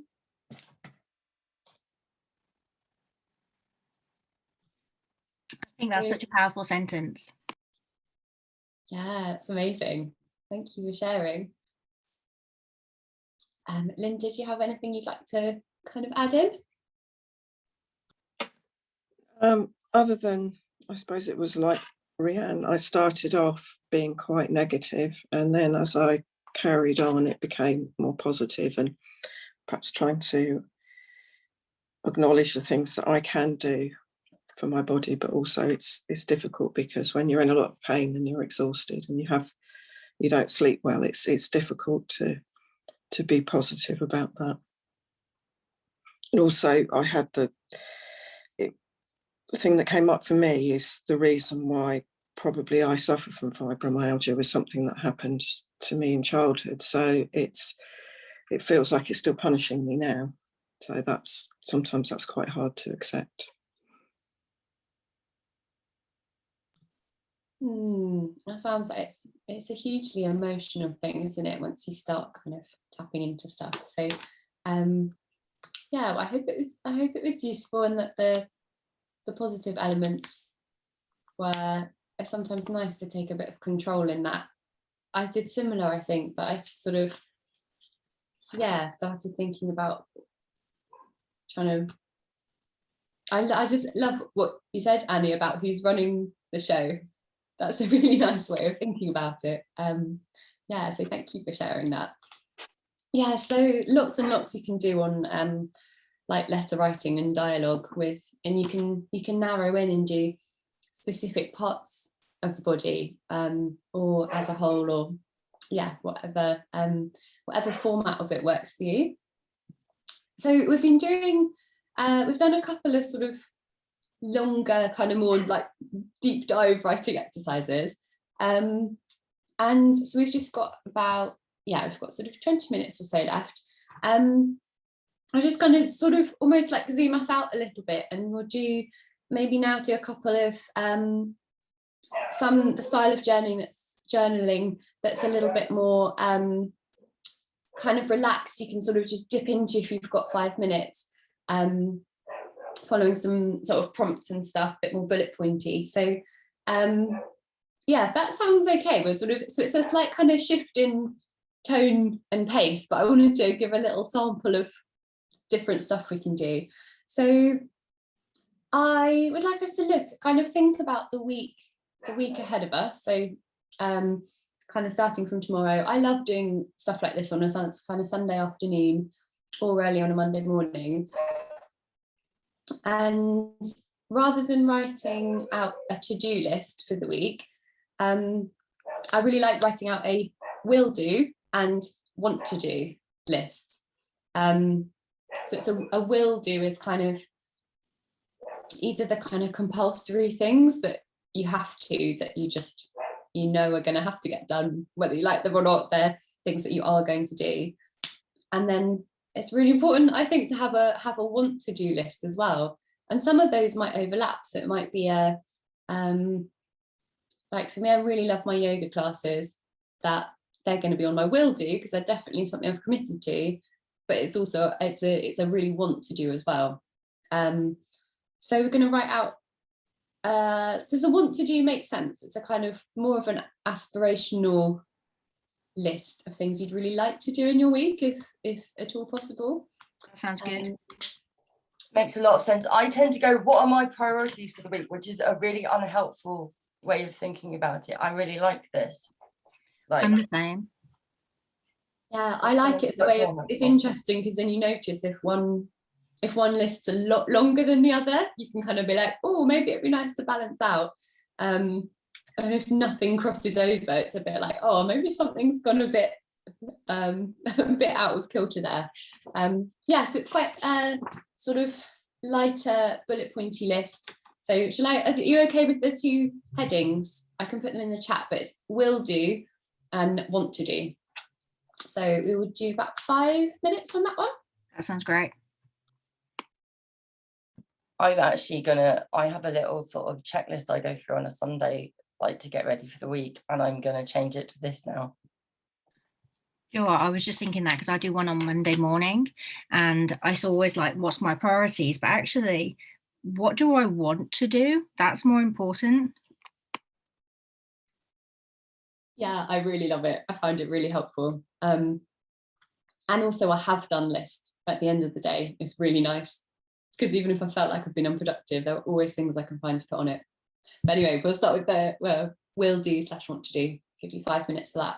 S2: I think that's such a powerful sentence.
S1: Yeah, it's amazing. Thank you for sharing. Linda, do you have anything you'd like to kind of add in?
S4: Other than, I suppose it was like Rhiannon, I started off being quite negative, and then as I carried on, it became more positive, and perhaps trying to acknowledge the things that I can do for my body, but also it's difficult because when you're in a lot of pain and you're exhausted and you don't sleep well, it's difficult to be positive about that. And also I had the thing that came up for me is the reason why probably I suffer from fibromyalgia was something that happened to me in childhood. So it feels like it's still punishing me now. So sometimes that's quite hard to accept.
S1: That sounds like it's a hugely emotional thing, isn't it? Once you start kind of tapping into stuff. So yeah, I hope it was useful, and that the positive elements were sometimes nice to take a bit of control in that. I did similar, I think, but I sort of started thinking about trying to. I just love what you said, Annie, about who's running the show. That's a really nice way of thinking about it. So thank you for sharing that. Yeah, so lots and lots you can do on like letter writing and dialogue with, and you can narrow in and do specific parts of the body, or as a whole, or whatever format of it works for you. So we've been doing we've done a couple of sort of longer, kind of more like deep dive writing exercises, and so we've just got we've got sort of 20 minutes or so left. I'm just going to sort of almost like zoom us out a little bit, and we'll maybe now do a couple of the style of journaling that's a little bit more kind of relaxed. You can sort of just dip into if you've got 5 minutes, following some sort of prompts and stuff, a bit more bullet pointy. So if that sounds okay, so it's a slight kind of shift in tone and pace, but I wanted to give a little sample of different stuff we can do. So I would like us to kind of think about the week ahead of us. So kind of starting from tomorrow. I love doing stuff like this on a kind of Sunday afternoon or early on a Monday morning. And rather than writing out a to-do list for the week, I really like writing out a will do and want to do list. So it's a will do is kind of either the kind of compulsory things that you have to, that you just are going to have to get done, whether you like them or not. They're things that you are going to do. And then it's really important, I think, to have a want to do list as well. And some of those might overlap. So it might be like for me, I really love my yoga classes, that they're going to be on my will do because they're definitely something I've committed to, but it's also it's a really want to do as well. So we're going to write out, does a want to do make sense? It's a kind of more of an aspirational list of things you'd really like to do in your week, if at all possible.
S2: That sounds good.
S3: Makes a lot of sense. I tend to go, what are my priorities for the week, which is a really unhelpful way of thinking about it. I really like this.
S2: I'm the same.
S1: Yeah, I like it the way it's interesting, because then you notice if one list's a lot longer than the other, you can kind of be like, oh, maybe it'd be nice to balance out. And if nothing crosses over, it's a bit like, oh, maybe something's gone a bit out of kilter there. So it's quite a sort of lighter bullet pointy list. So are you okay with the two headings? I can put them in the chat, but it's will do and want to do. So we would do about 5 minutes on that one.
S2: That sounds great.
S3: I'm actually I have a little sort of checklist I go through on a Sunday, like to get ready for the week, and I'm going to change it to this now.
S2: You know what, I was just thinking that because I do one on Monday morning, and I always like, what's my priorities? But actually, what do I want to do? That's more important.
S1: Yeah, I really love it. I find it really helpful. And also a have done list at the end of the day is really nice, because even if I felt like I've been unproductive, there are always things I can find to put on it. But anyway, we'll start with the will do / want to do. Give you 5 minutes for that.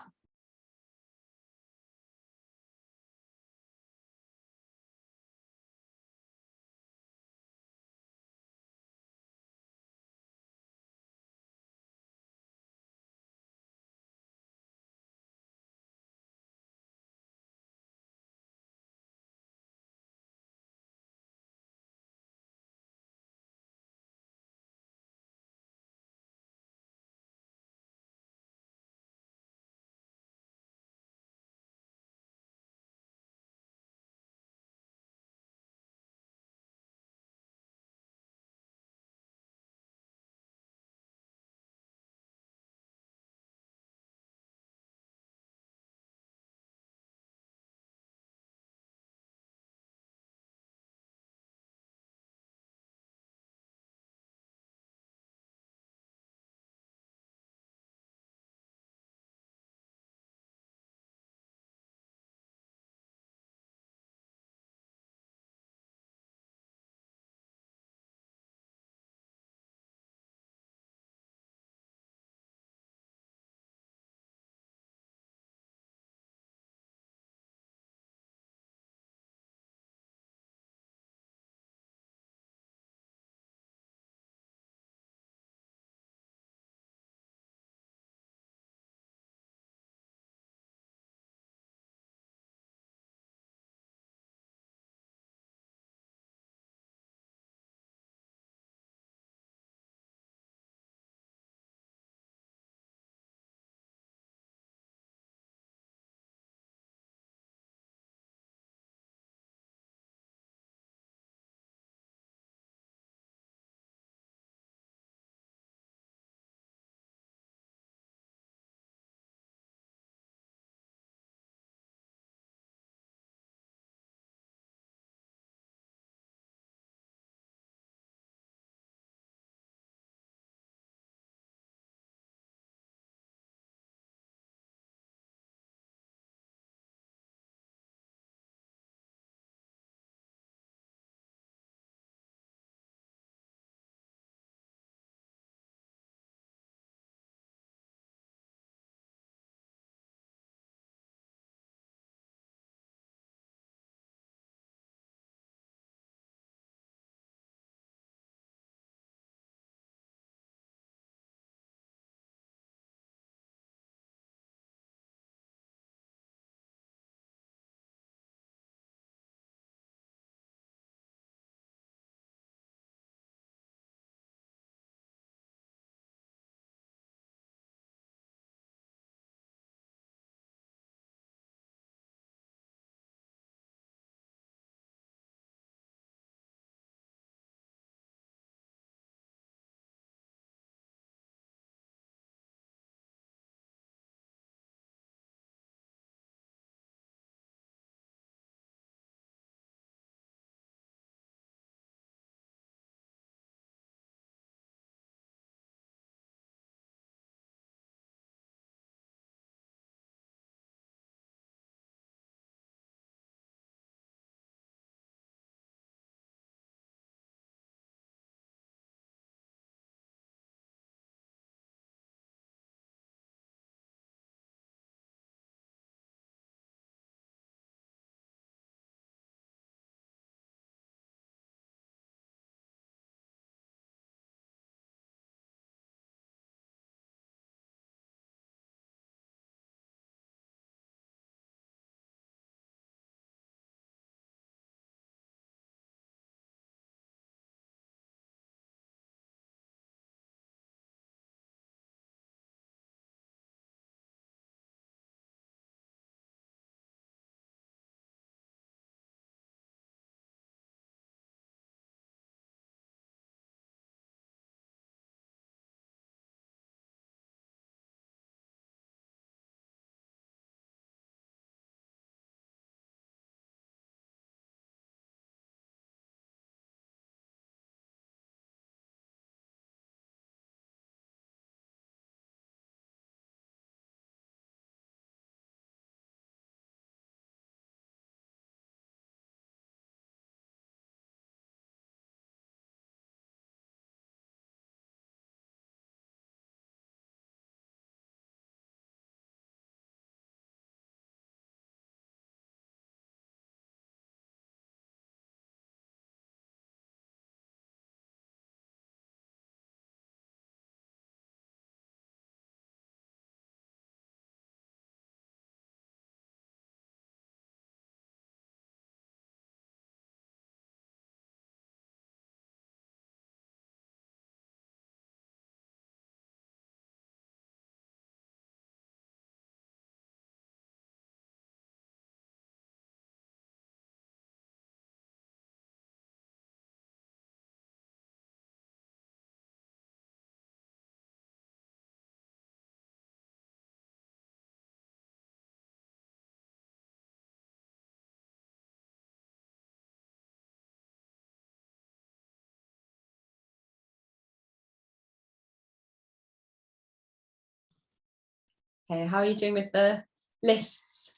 S1: Okay, how are you doing with the lists?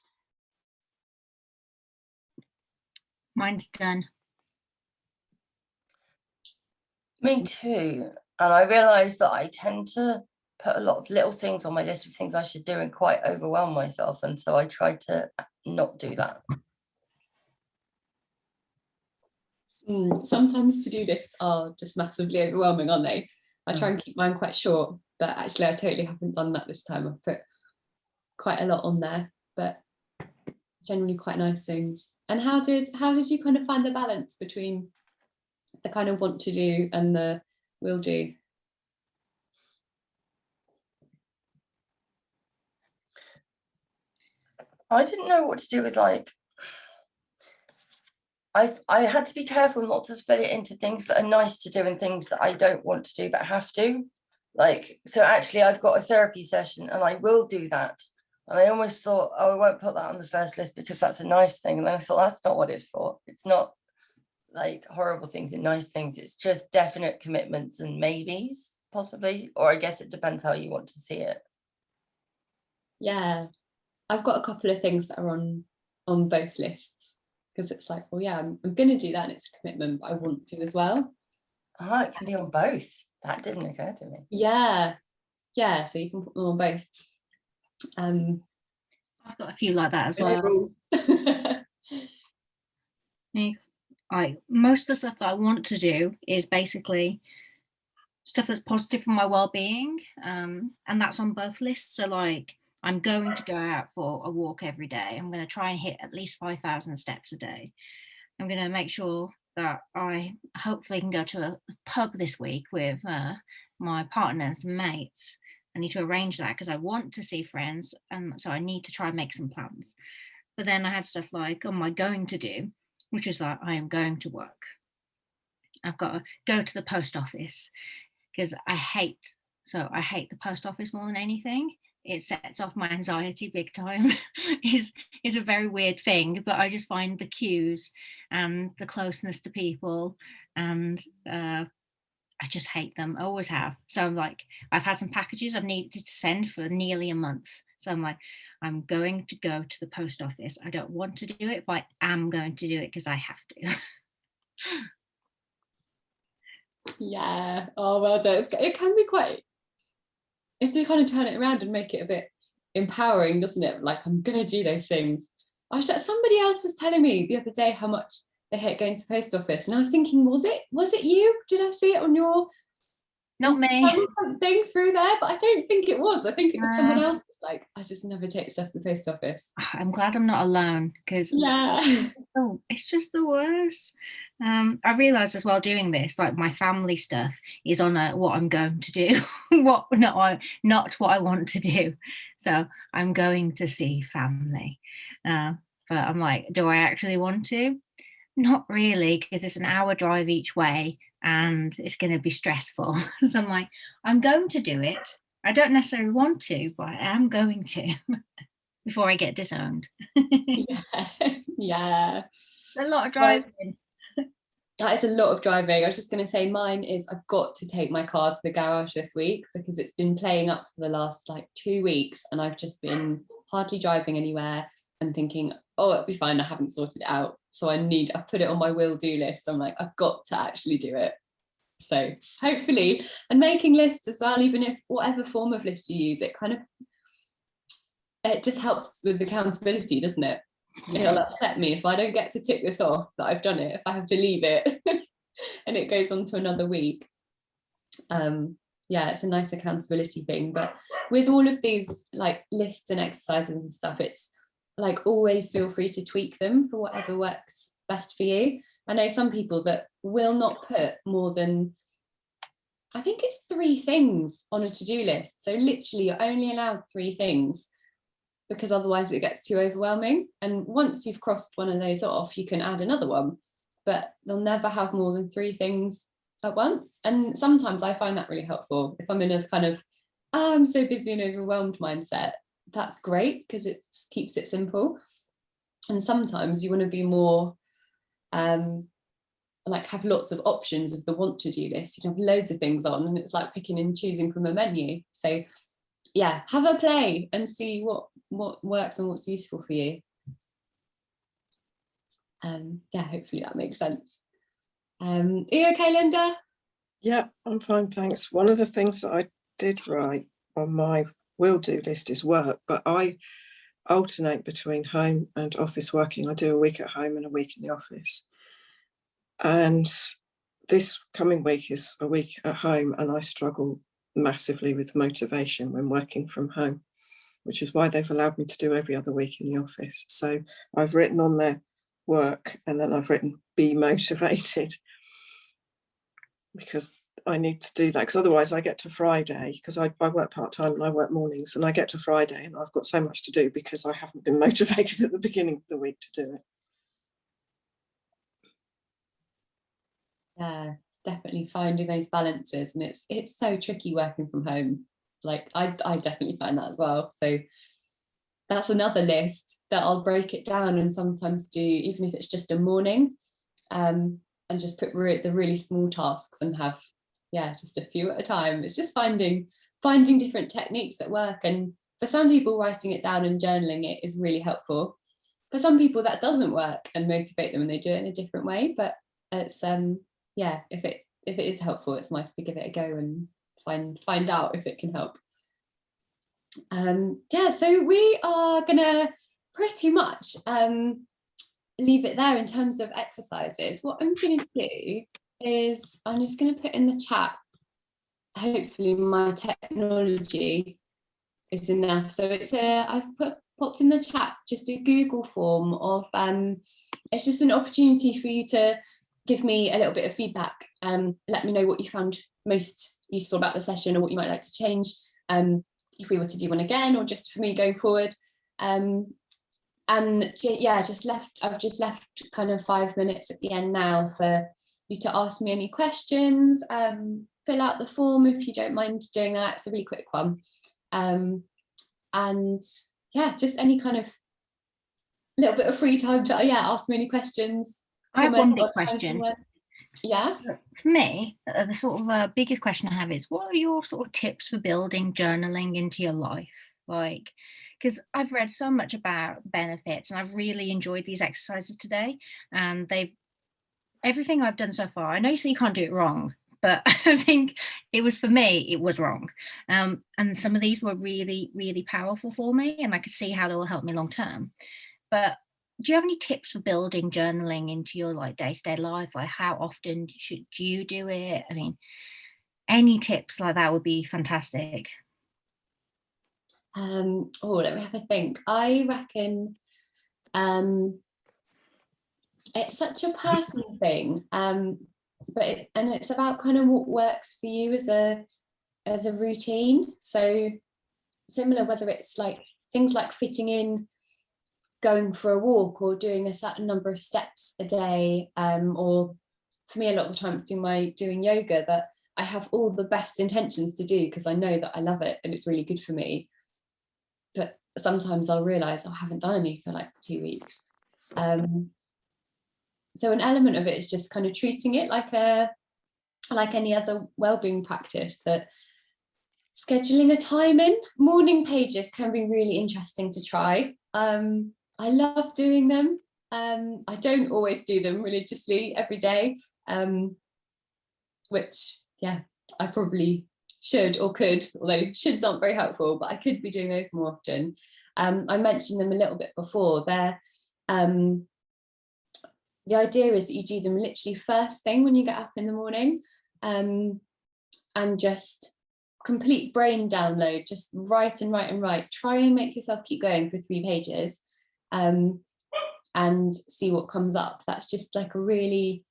S2: Mine's done.
S3: Me too. And I realised that I tend to put a lot of little things on my list of things I should do and quite overwhelm myself. And so I try to not do that.
S1: Sometimes to-do lists are just massively overwhelming, aren't they? I try and keep mine quite short, but actually I totally haven't done that this time. I've put quite a lot on there, but generally quite nice things. And how did you kind of find the balance between the kind of want to do and the will do?
S3: I didn't know what to do with, like, I had to be careful not to split it into things that are nice to do and things that I don't want to do but have to. Like, so actually I've got a therapy session and I will do that. And I almost thought, oh, I won't put that on the first list because that's a nice thing. And then I thought, that's not what it's for. It's not like horrible things and nice things. It's just definite commitments and maybes, possibly. Or I guess it depends how you want to see it.
S1: Yeah, I've got a couple of things that are on both lists, because it's like, well, yeah, I'm going to do that and it's a commitment, but I want to as well.
S3: It can be on both. That didn't occur to me.
S1: Yeah, so you can put them on both.
S2: I've got a few like that as well. Most of the stuff that I want to do is basically stuff that's positive for my well-being, and that's on both lists. So like, I'm going to go out for a walk every day. I'm going to try and hit at least 5,000 steps a day. I'm going to make sure that I hopefully can go to a pub this week with my partner and some mates. I need to arrange that because I want to see friends, and so I need to try and make some plans. But then I had stuff like on my going to do, which is like, I am going to work. I've got to go to the post office because I hate the post office more than anything. It sets off my anxiety big time. is a very weird thing, but I just find the queues and the closeness to people, and I just hate them. I always have. So I'm like, I've had some packages I've needed to send for nearly a month. So I'm like, I'm going to go to the post office. I don't want to do it, but I am going to do it because I have to.
S1: Yeah, oh, well done. It can be quite, you have to kind of turn it around and make it a bit empowering, doesn't it? Like, I'm gonna do those things. Somebody else was telling me the other day how much they hate going to the post office, and I was thinking, was it you? Did I see it on your
S2: Not me.
S1: something through there? But I don't think it was. I think it was someone else. It's like, I just never take stuff to the post office.
S2: I'm glad I'm not alone, because it's just the worst. I realized as well doing this, like, my family stuff is on what I'm going to do, not what I want to do. So I'm going to see family, but I'm like, do I actually want to? Not really, because it's an hour drive each way and it's going to be stressful. So I'm like, I'm going to do it. I don't necessarily want to, but I am going to before I get disowned.
S1: Yeah.
S2: A lot of driving.
S1: That is a lot of driving. I was just going to say, mine is, I've got to take my car to the garage this week because it's been playing up for the last like 2 weeks and I've just been hardly driving anywhere and thinking, oh, it'll be fine, I haven't sorted it out. So I've put it on my will do list. I'm like, I've got to actually do it. So hopefully, and making lists as well, even if whatever form of list you use, it just helps with accountability, doesn't it? It'll upset me if I don't get to tick this off that I've done it, if I have to leave it and it goes on to another week. Yeah, it's a nice accountability thing. But with all of these like lists and exercises and stuff, it's like, always feel free to tweak them for whatever works best for you. I know some people that will not put more than, I think it's 3 things on a to-do list. So literally you're only allowed 3 things, because otherwise it gets too overwhelming. And once you've crossed one of those off, you can add another one, but they'll never have more than 3 things at once. And sometimes I find that really helpful. If I'm in a kind of, oh, I'm so busy and overwhelmed mindset, that's great because it keeps it simple. And sometimes you want to be more, like, have lots of options of the want to do list. You can have loads of things on and it's like picking and choosing from a menu. So yeah, have a play and see what works and what's useful for you. Yeah, hopefully that makes sense. Are you okay, Linda?
S4: Yeah, I'm fine, thanks. One of the things that I did write on my will do list is work, but I alternate between home and office working. I do a week at home and a week in the office. And this coming week is a week at home, and I struggle massively with motivation when working from home, which is why they've allowed me to do every other week in the office. So I've written on there work, and then I've written be motivated, because I need to do that, because otherwise I get to Friday, because I work part-time and I work mornings, and I get to Friday and I've got so much to do because I haven't been motivated at the beginning of the week to do it.
S1: Yeah, definitely finding those balances, and it's so tricky working from home. Like I definitely find that as well. So that's another list that I'll break it down and sometimes do, even if it's just a morning, and just put the really small tasks and have, yeah, just a few at a time. It's just finding different techniques that work. And for some people, writing it down and journaling it is really helpful. For some people that doesn't work and motivate them and they do it in a different way. But it's yeah, if it is helpful, it's nice to give it a go and find out if it can help. Yeah, so we are gonna pretty much leave it there in terms of exercises. What I'm going to do is I'm just going to put in the chat, hopefully my technology is enough. So it's I've popped in the chat just a Google form of it's just an opportunity for you to give me a little bit of feedback, let me know what you found most useful about the session or what you might like to change, if we were to do one again, or just for me going forward. And yeah, I've just left kind of 5 minutes at the end now for you to ask me any questions. Fill out the form if you don't mind doing that. It's a really quick one. And yeah, just any kind of little bit of free time to ask me any questions.
S2: I have one big question.
S1: Yeah.
S2: So for me, the sort of biggest question I have is, what are your sort of tips for building journaling into your life? Like, because I've read so much about benefits and I've really enjoyed these exercises today, and everything I've done so far, I know you say you can't do it wrong, but I think it was, for me, it was wrong. And some of these were really, really powerful for me, and I could see how they will help me long term. But do you have any tips for building journaling into your like day-to-day life? Like, how often should you do it? I mean, any tips like that would be fantastic.
S1: Oh, let me have a think. I reckon it's such a personal thing, but it's about kind of what works for you as a routine. So similar, whether it's like things like fitting in going for a walk or doing a certain number of steps a day, or for me a lot of the time it's doing yoga that I have all the best intentions to do because I know that I love it and it's really good for me, but sometimes I'll realize I haven't done any for like 2 weeks. So an element of it is just kind of treating it like any other wellbeing practice, that scheduling a time in. Morning pages can be really interesting to try. I love doing them. I don't always do them religiously every day, which, yeah, I probably should or could, although shoulds aren't very helpful, but I could be doing those more often. I mentioned them a little bit before. The idea is that you do them literally first thing when you get up in the morning, and just complete brain download, just write and write and write. Try and make yourself keep going for 3 pages, and see what comes up. That's just like a really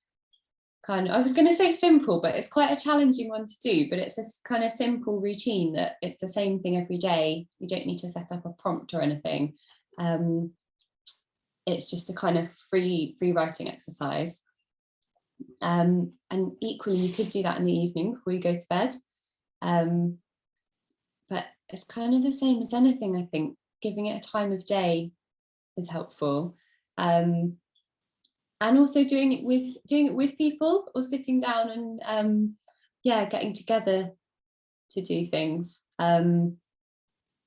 S1: kind of, I was going to say simple, but it's quite a challenging one to do, but it's a kind of simple routine that it's the same thing every day. You don't need to set up a prompt or anything. It's just a kind of free writing exercise. And equally, you could do that in the evening before you go to bed. But it's kind of the same as anything, I think. Giving it a time of day is helpful. And also doing it with people, or sitting down and getting together to do things.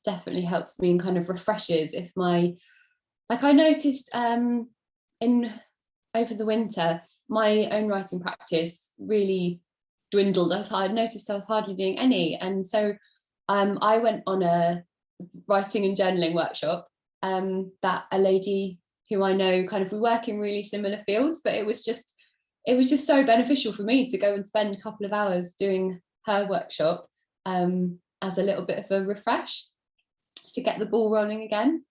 S1: definitely helps me and kind of refreshes if my, like I noticed over the winter, my own writing practice really dwindled. I noticed I was hardly doing any. And so I went on a writing and journaling workshop that a lady who I know, kind of, we work in really similar fields, but it was just so beneficial for me to go and spend a couple of hours doing her workshop as a little bit of a refresh, just to get the ball rolling again.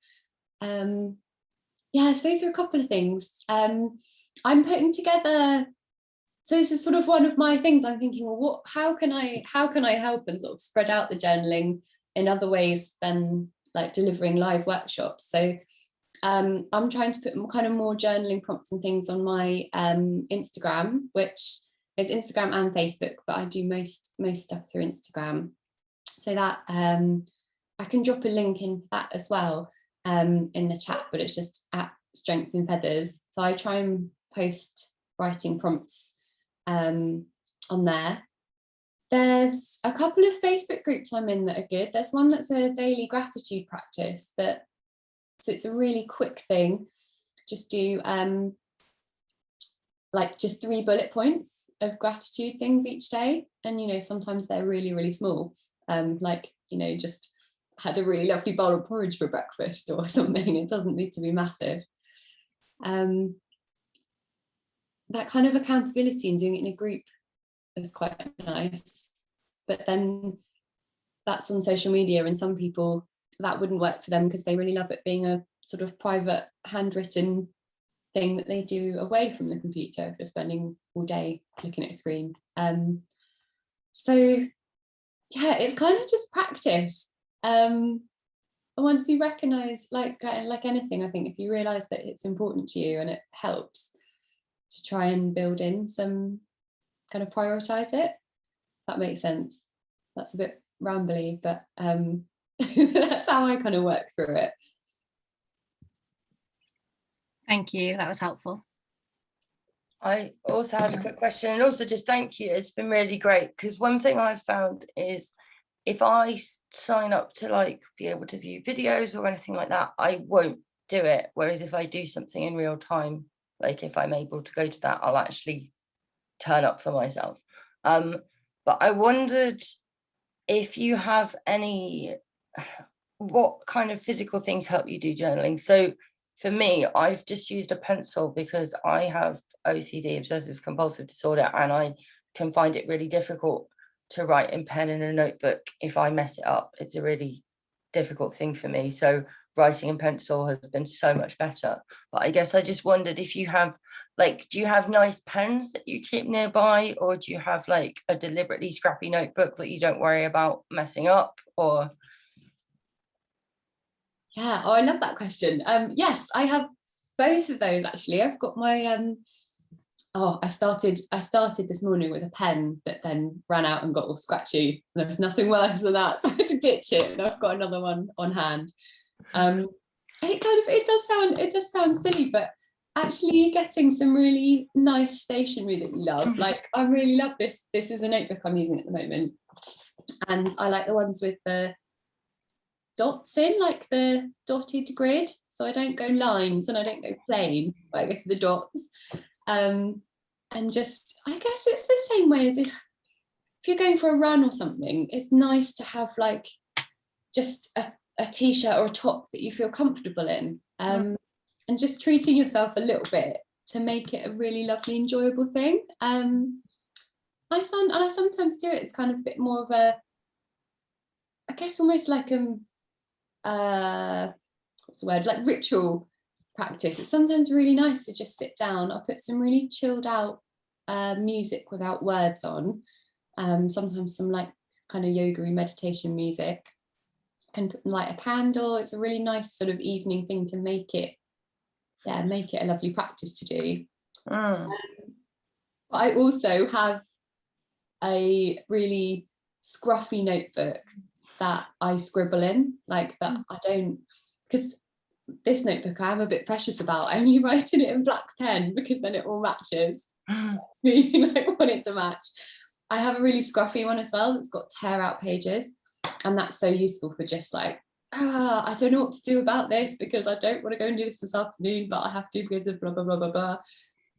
S1: Yeah, so those are a couple of things. I'm putting together, so this is sort of one of my things. I'm thinking, well, how can I help and sort of spread out the journaling in other ways than like delivering live workshops? So I'm trying to put kind of more journaling prompts and things on my Instagram, which is Instagram and Facebook, but I do most stuff through Instagram. So that I can drop a link in that as well in the chat, but it's just at Strength in Feathers. So I try and post writing prompts on there. There's a couple of Facebook groups I'm in that are good. There's one that's a daily gratitude practice so it's a really quick thing. Just do like just 3 bullet points of gratitude things each day. And, you know, sometimes they're really, really small. Like, you know, just had a really lovely bowl of porridge for breakfast or something. It doesn't need to be massive. That kind of accountability and doing it in a group is quite nice. But then that's on social media, and some people, that wouldn't work for them because they really love it being a sort of private handwritten thing that they do away from the computer if you're spending all day looking at a screen. So yeah, it's kind of just practice. Once you recognize, like anything, I think if you realize that it's important to you and it helps, to try and build in some kind of prioritize it. That makes sense. That's a bit rambly, but that's how I kind of work through it.
S2: Thank you, that was helpful.
S3: I also had a quick question, and also just thank you. It's been really great, because one thing I've found is if I sign up to like be able to view videos or anything like that, I won't do it. Whereas if I do something in real time, like if I'm able to go to that, I'll actually turn up for myself. But I wondered if you have what kind of physical things help you do journaling. So for me, I've just used a pencil because I have OCD, obsessive compulsive disorder, and I can find it really difficult to write in pen in a notebook. If I mess it up, it's a really difficult thing for me. So writing in pencil has been so much better. But I guess I just wondered if you have, like, do you have nice pens that you keep nearby, or do you have like a deliberately scrappy notebook that you don't worry about messing up? Or
S1: yeah, oh, I love that question. Yes, I have both of those actually. I've got my I started this morning with a pen that then ran out and got all scratchy. There was nothing worse than that, so I had to ditch it, and I've got another one on hand. It does sound silly, but actually getting some really nice stationery that you love, like I really love this is a notebook I'm using at the moment, and I like the ones with the dots in, like the dotted grid, so I don't go lines and I don't go plain, I go for the dots. And just, I guess it's the same way as if you're going for a run or something, it's nice to have like just a t-shirt or a top that you feel comfortable in, and just treating yourself a little bit to make it a really lovely, enjoyable thing. I sometimes do it, it's kind of a bit more of a, I guess almost like what's the word, like ritual practice. It's sometimes really nice to just sit down. I'll put some really chilled out music without words on, sometimes some like kind of yoga-y meditation music, and light a candle. It's a really nice sort of evening thing to make it a lovely practice to do. But I also have a really scruffy notebook that I scribble in, like that I don't, because this notebook I'm a bit precious about. I only write in it in black pen because then it all matches. You like want it to match. I have a really scruffy one as well that's got tear out pages, and that's so useful for just like I don't know what to do about this because I don't want to go and do this afternoon, but I have to because of blah, blah, blah, blah, blah.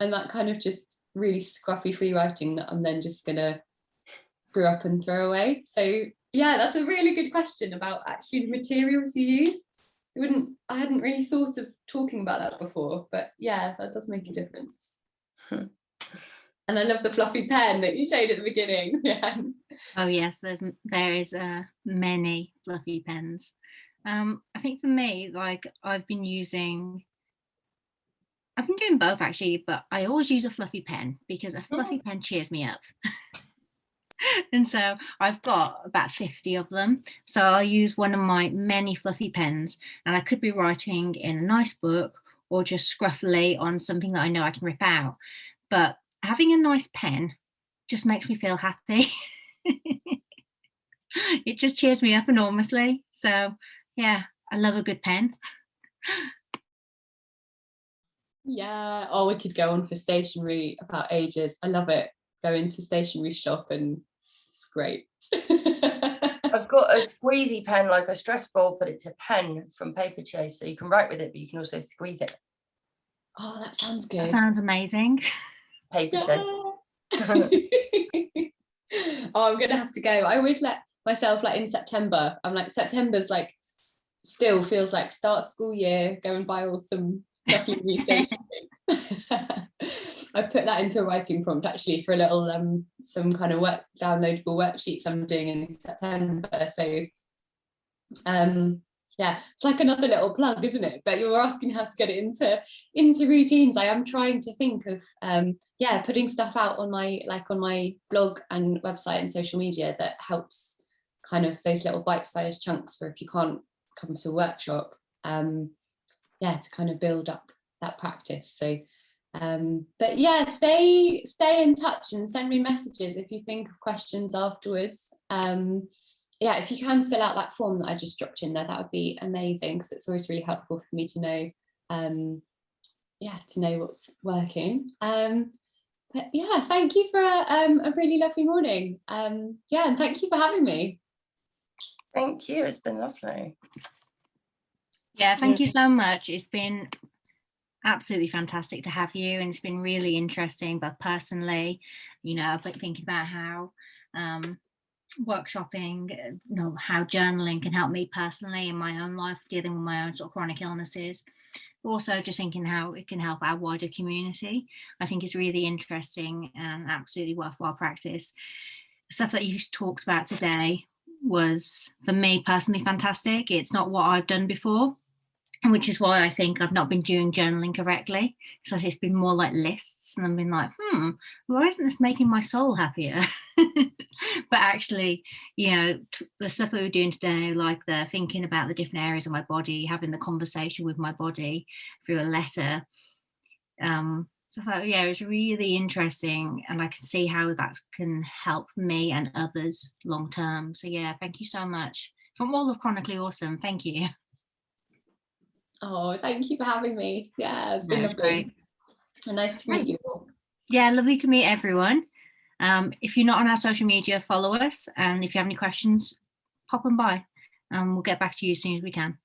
S1: And that kind of just really scruffy free writing that I'm then just going to screw up and throw away. So yeah, that's a really good question about actually the materials you use. I hadn't really thought of talking about that before, but yeah, that does make a difference. And I love the fluffy pen that you showed at the beginning. Yeah.
S2: Oh yes, there is many fluffy pens. I think for me, like I've been doing both actually, but I always use a fluffy pen because a fluffy pen cheers me up. And so I've got about 50 of them. So I'll use one of my many fluffy pens, and I could be writing in a nice book or just scruffily on something that I know I can rip out. But having a nice pen just makes me feel happy. It just cheers me up enormously. So yeah, I love a good pen.
S1: Yeah. Oh, we could go on for stationery about ages. I love it. Go into stationery shop and it's great.
S3: I've got a squeezy pen, like a stress ball, but it's a pen from Paper Chase, so you can write with it, but you can also squeeze it.
S1: Oh, that sounds good.
S2: That sounds amazing.
S3: Paper Chase.
S1: Oh, I'm gonna have to go. I always let myself, like in September, I'm like, September's like still feels like start of school year, go and buy all some lovely new stationery. I put that into a writing prompt actually for a little some kind of downloadable worksheets I'm doing in September. So yeah, it's like another little plug, isn't it? But you're asking how to get it into routines. I am trying to think of yeah, putting stuff out on my blog and website and social media that helps kind of those little bite-sized chunks for if you can't come to a workshop, yeah, to kind of build up that practice. So but yeah, stay in touch and send me messages if you think of questions afterwards. Yeah, if you can fill out that form that I just dropped in there, that would be amazing, because it's always really helpful for me to know yeah, to know what's working. But yeah, thank you for a really lovely morning. Yeah, and thank you for having me.
S3: Thank you, it's been lovely.
S2: Yeah, thank you so much. It's been absolutely fantastic to have you, and it's been really interesting, but personally, you know, I've been thinking about how workshopping, you know, how journaling can help me personally in my own life, dealing with my own sort of chronic illnesses. Also just thinking how it can help our wider community. I think it's really interesting and absolutely worthwhile practice. The stuff that you talked about today was, for me personally, fantastic. It's not what I've done before, which is why I think I've not been doing journaling correctly. So it's been more like lists, and I've been like, why isn't this making my soul happier? But actually, you know, the stuff that we're doing today, like the thinking about the different areas of my body, having the conversation with my body through a letter. So I thought, yeah, it was really interesting, and I can see how that can help me and others long term. So yeah, thank you so much. From all of Chronically Awesome, thank you.
S1: Oh, thank you for having me. Yeah, it's been lovely.
S2: Great.
S1: And nice to meet you all.
S2: Yeah, lovely to meet everyone. If you're not on our social media, follow us. And if you have any questions, pop them by. We'll get back to you as soon as we can.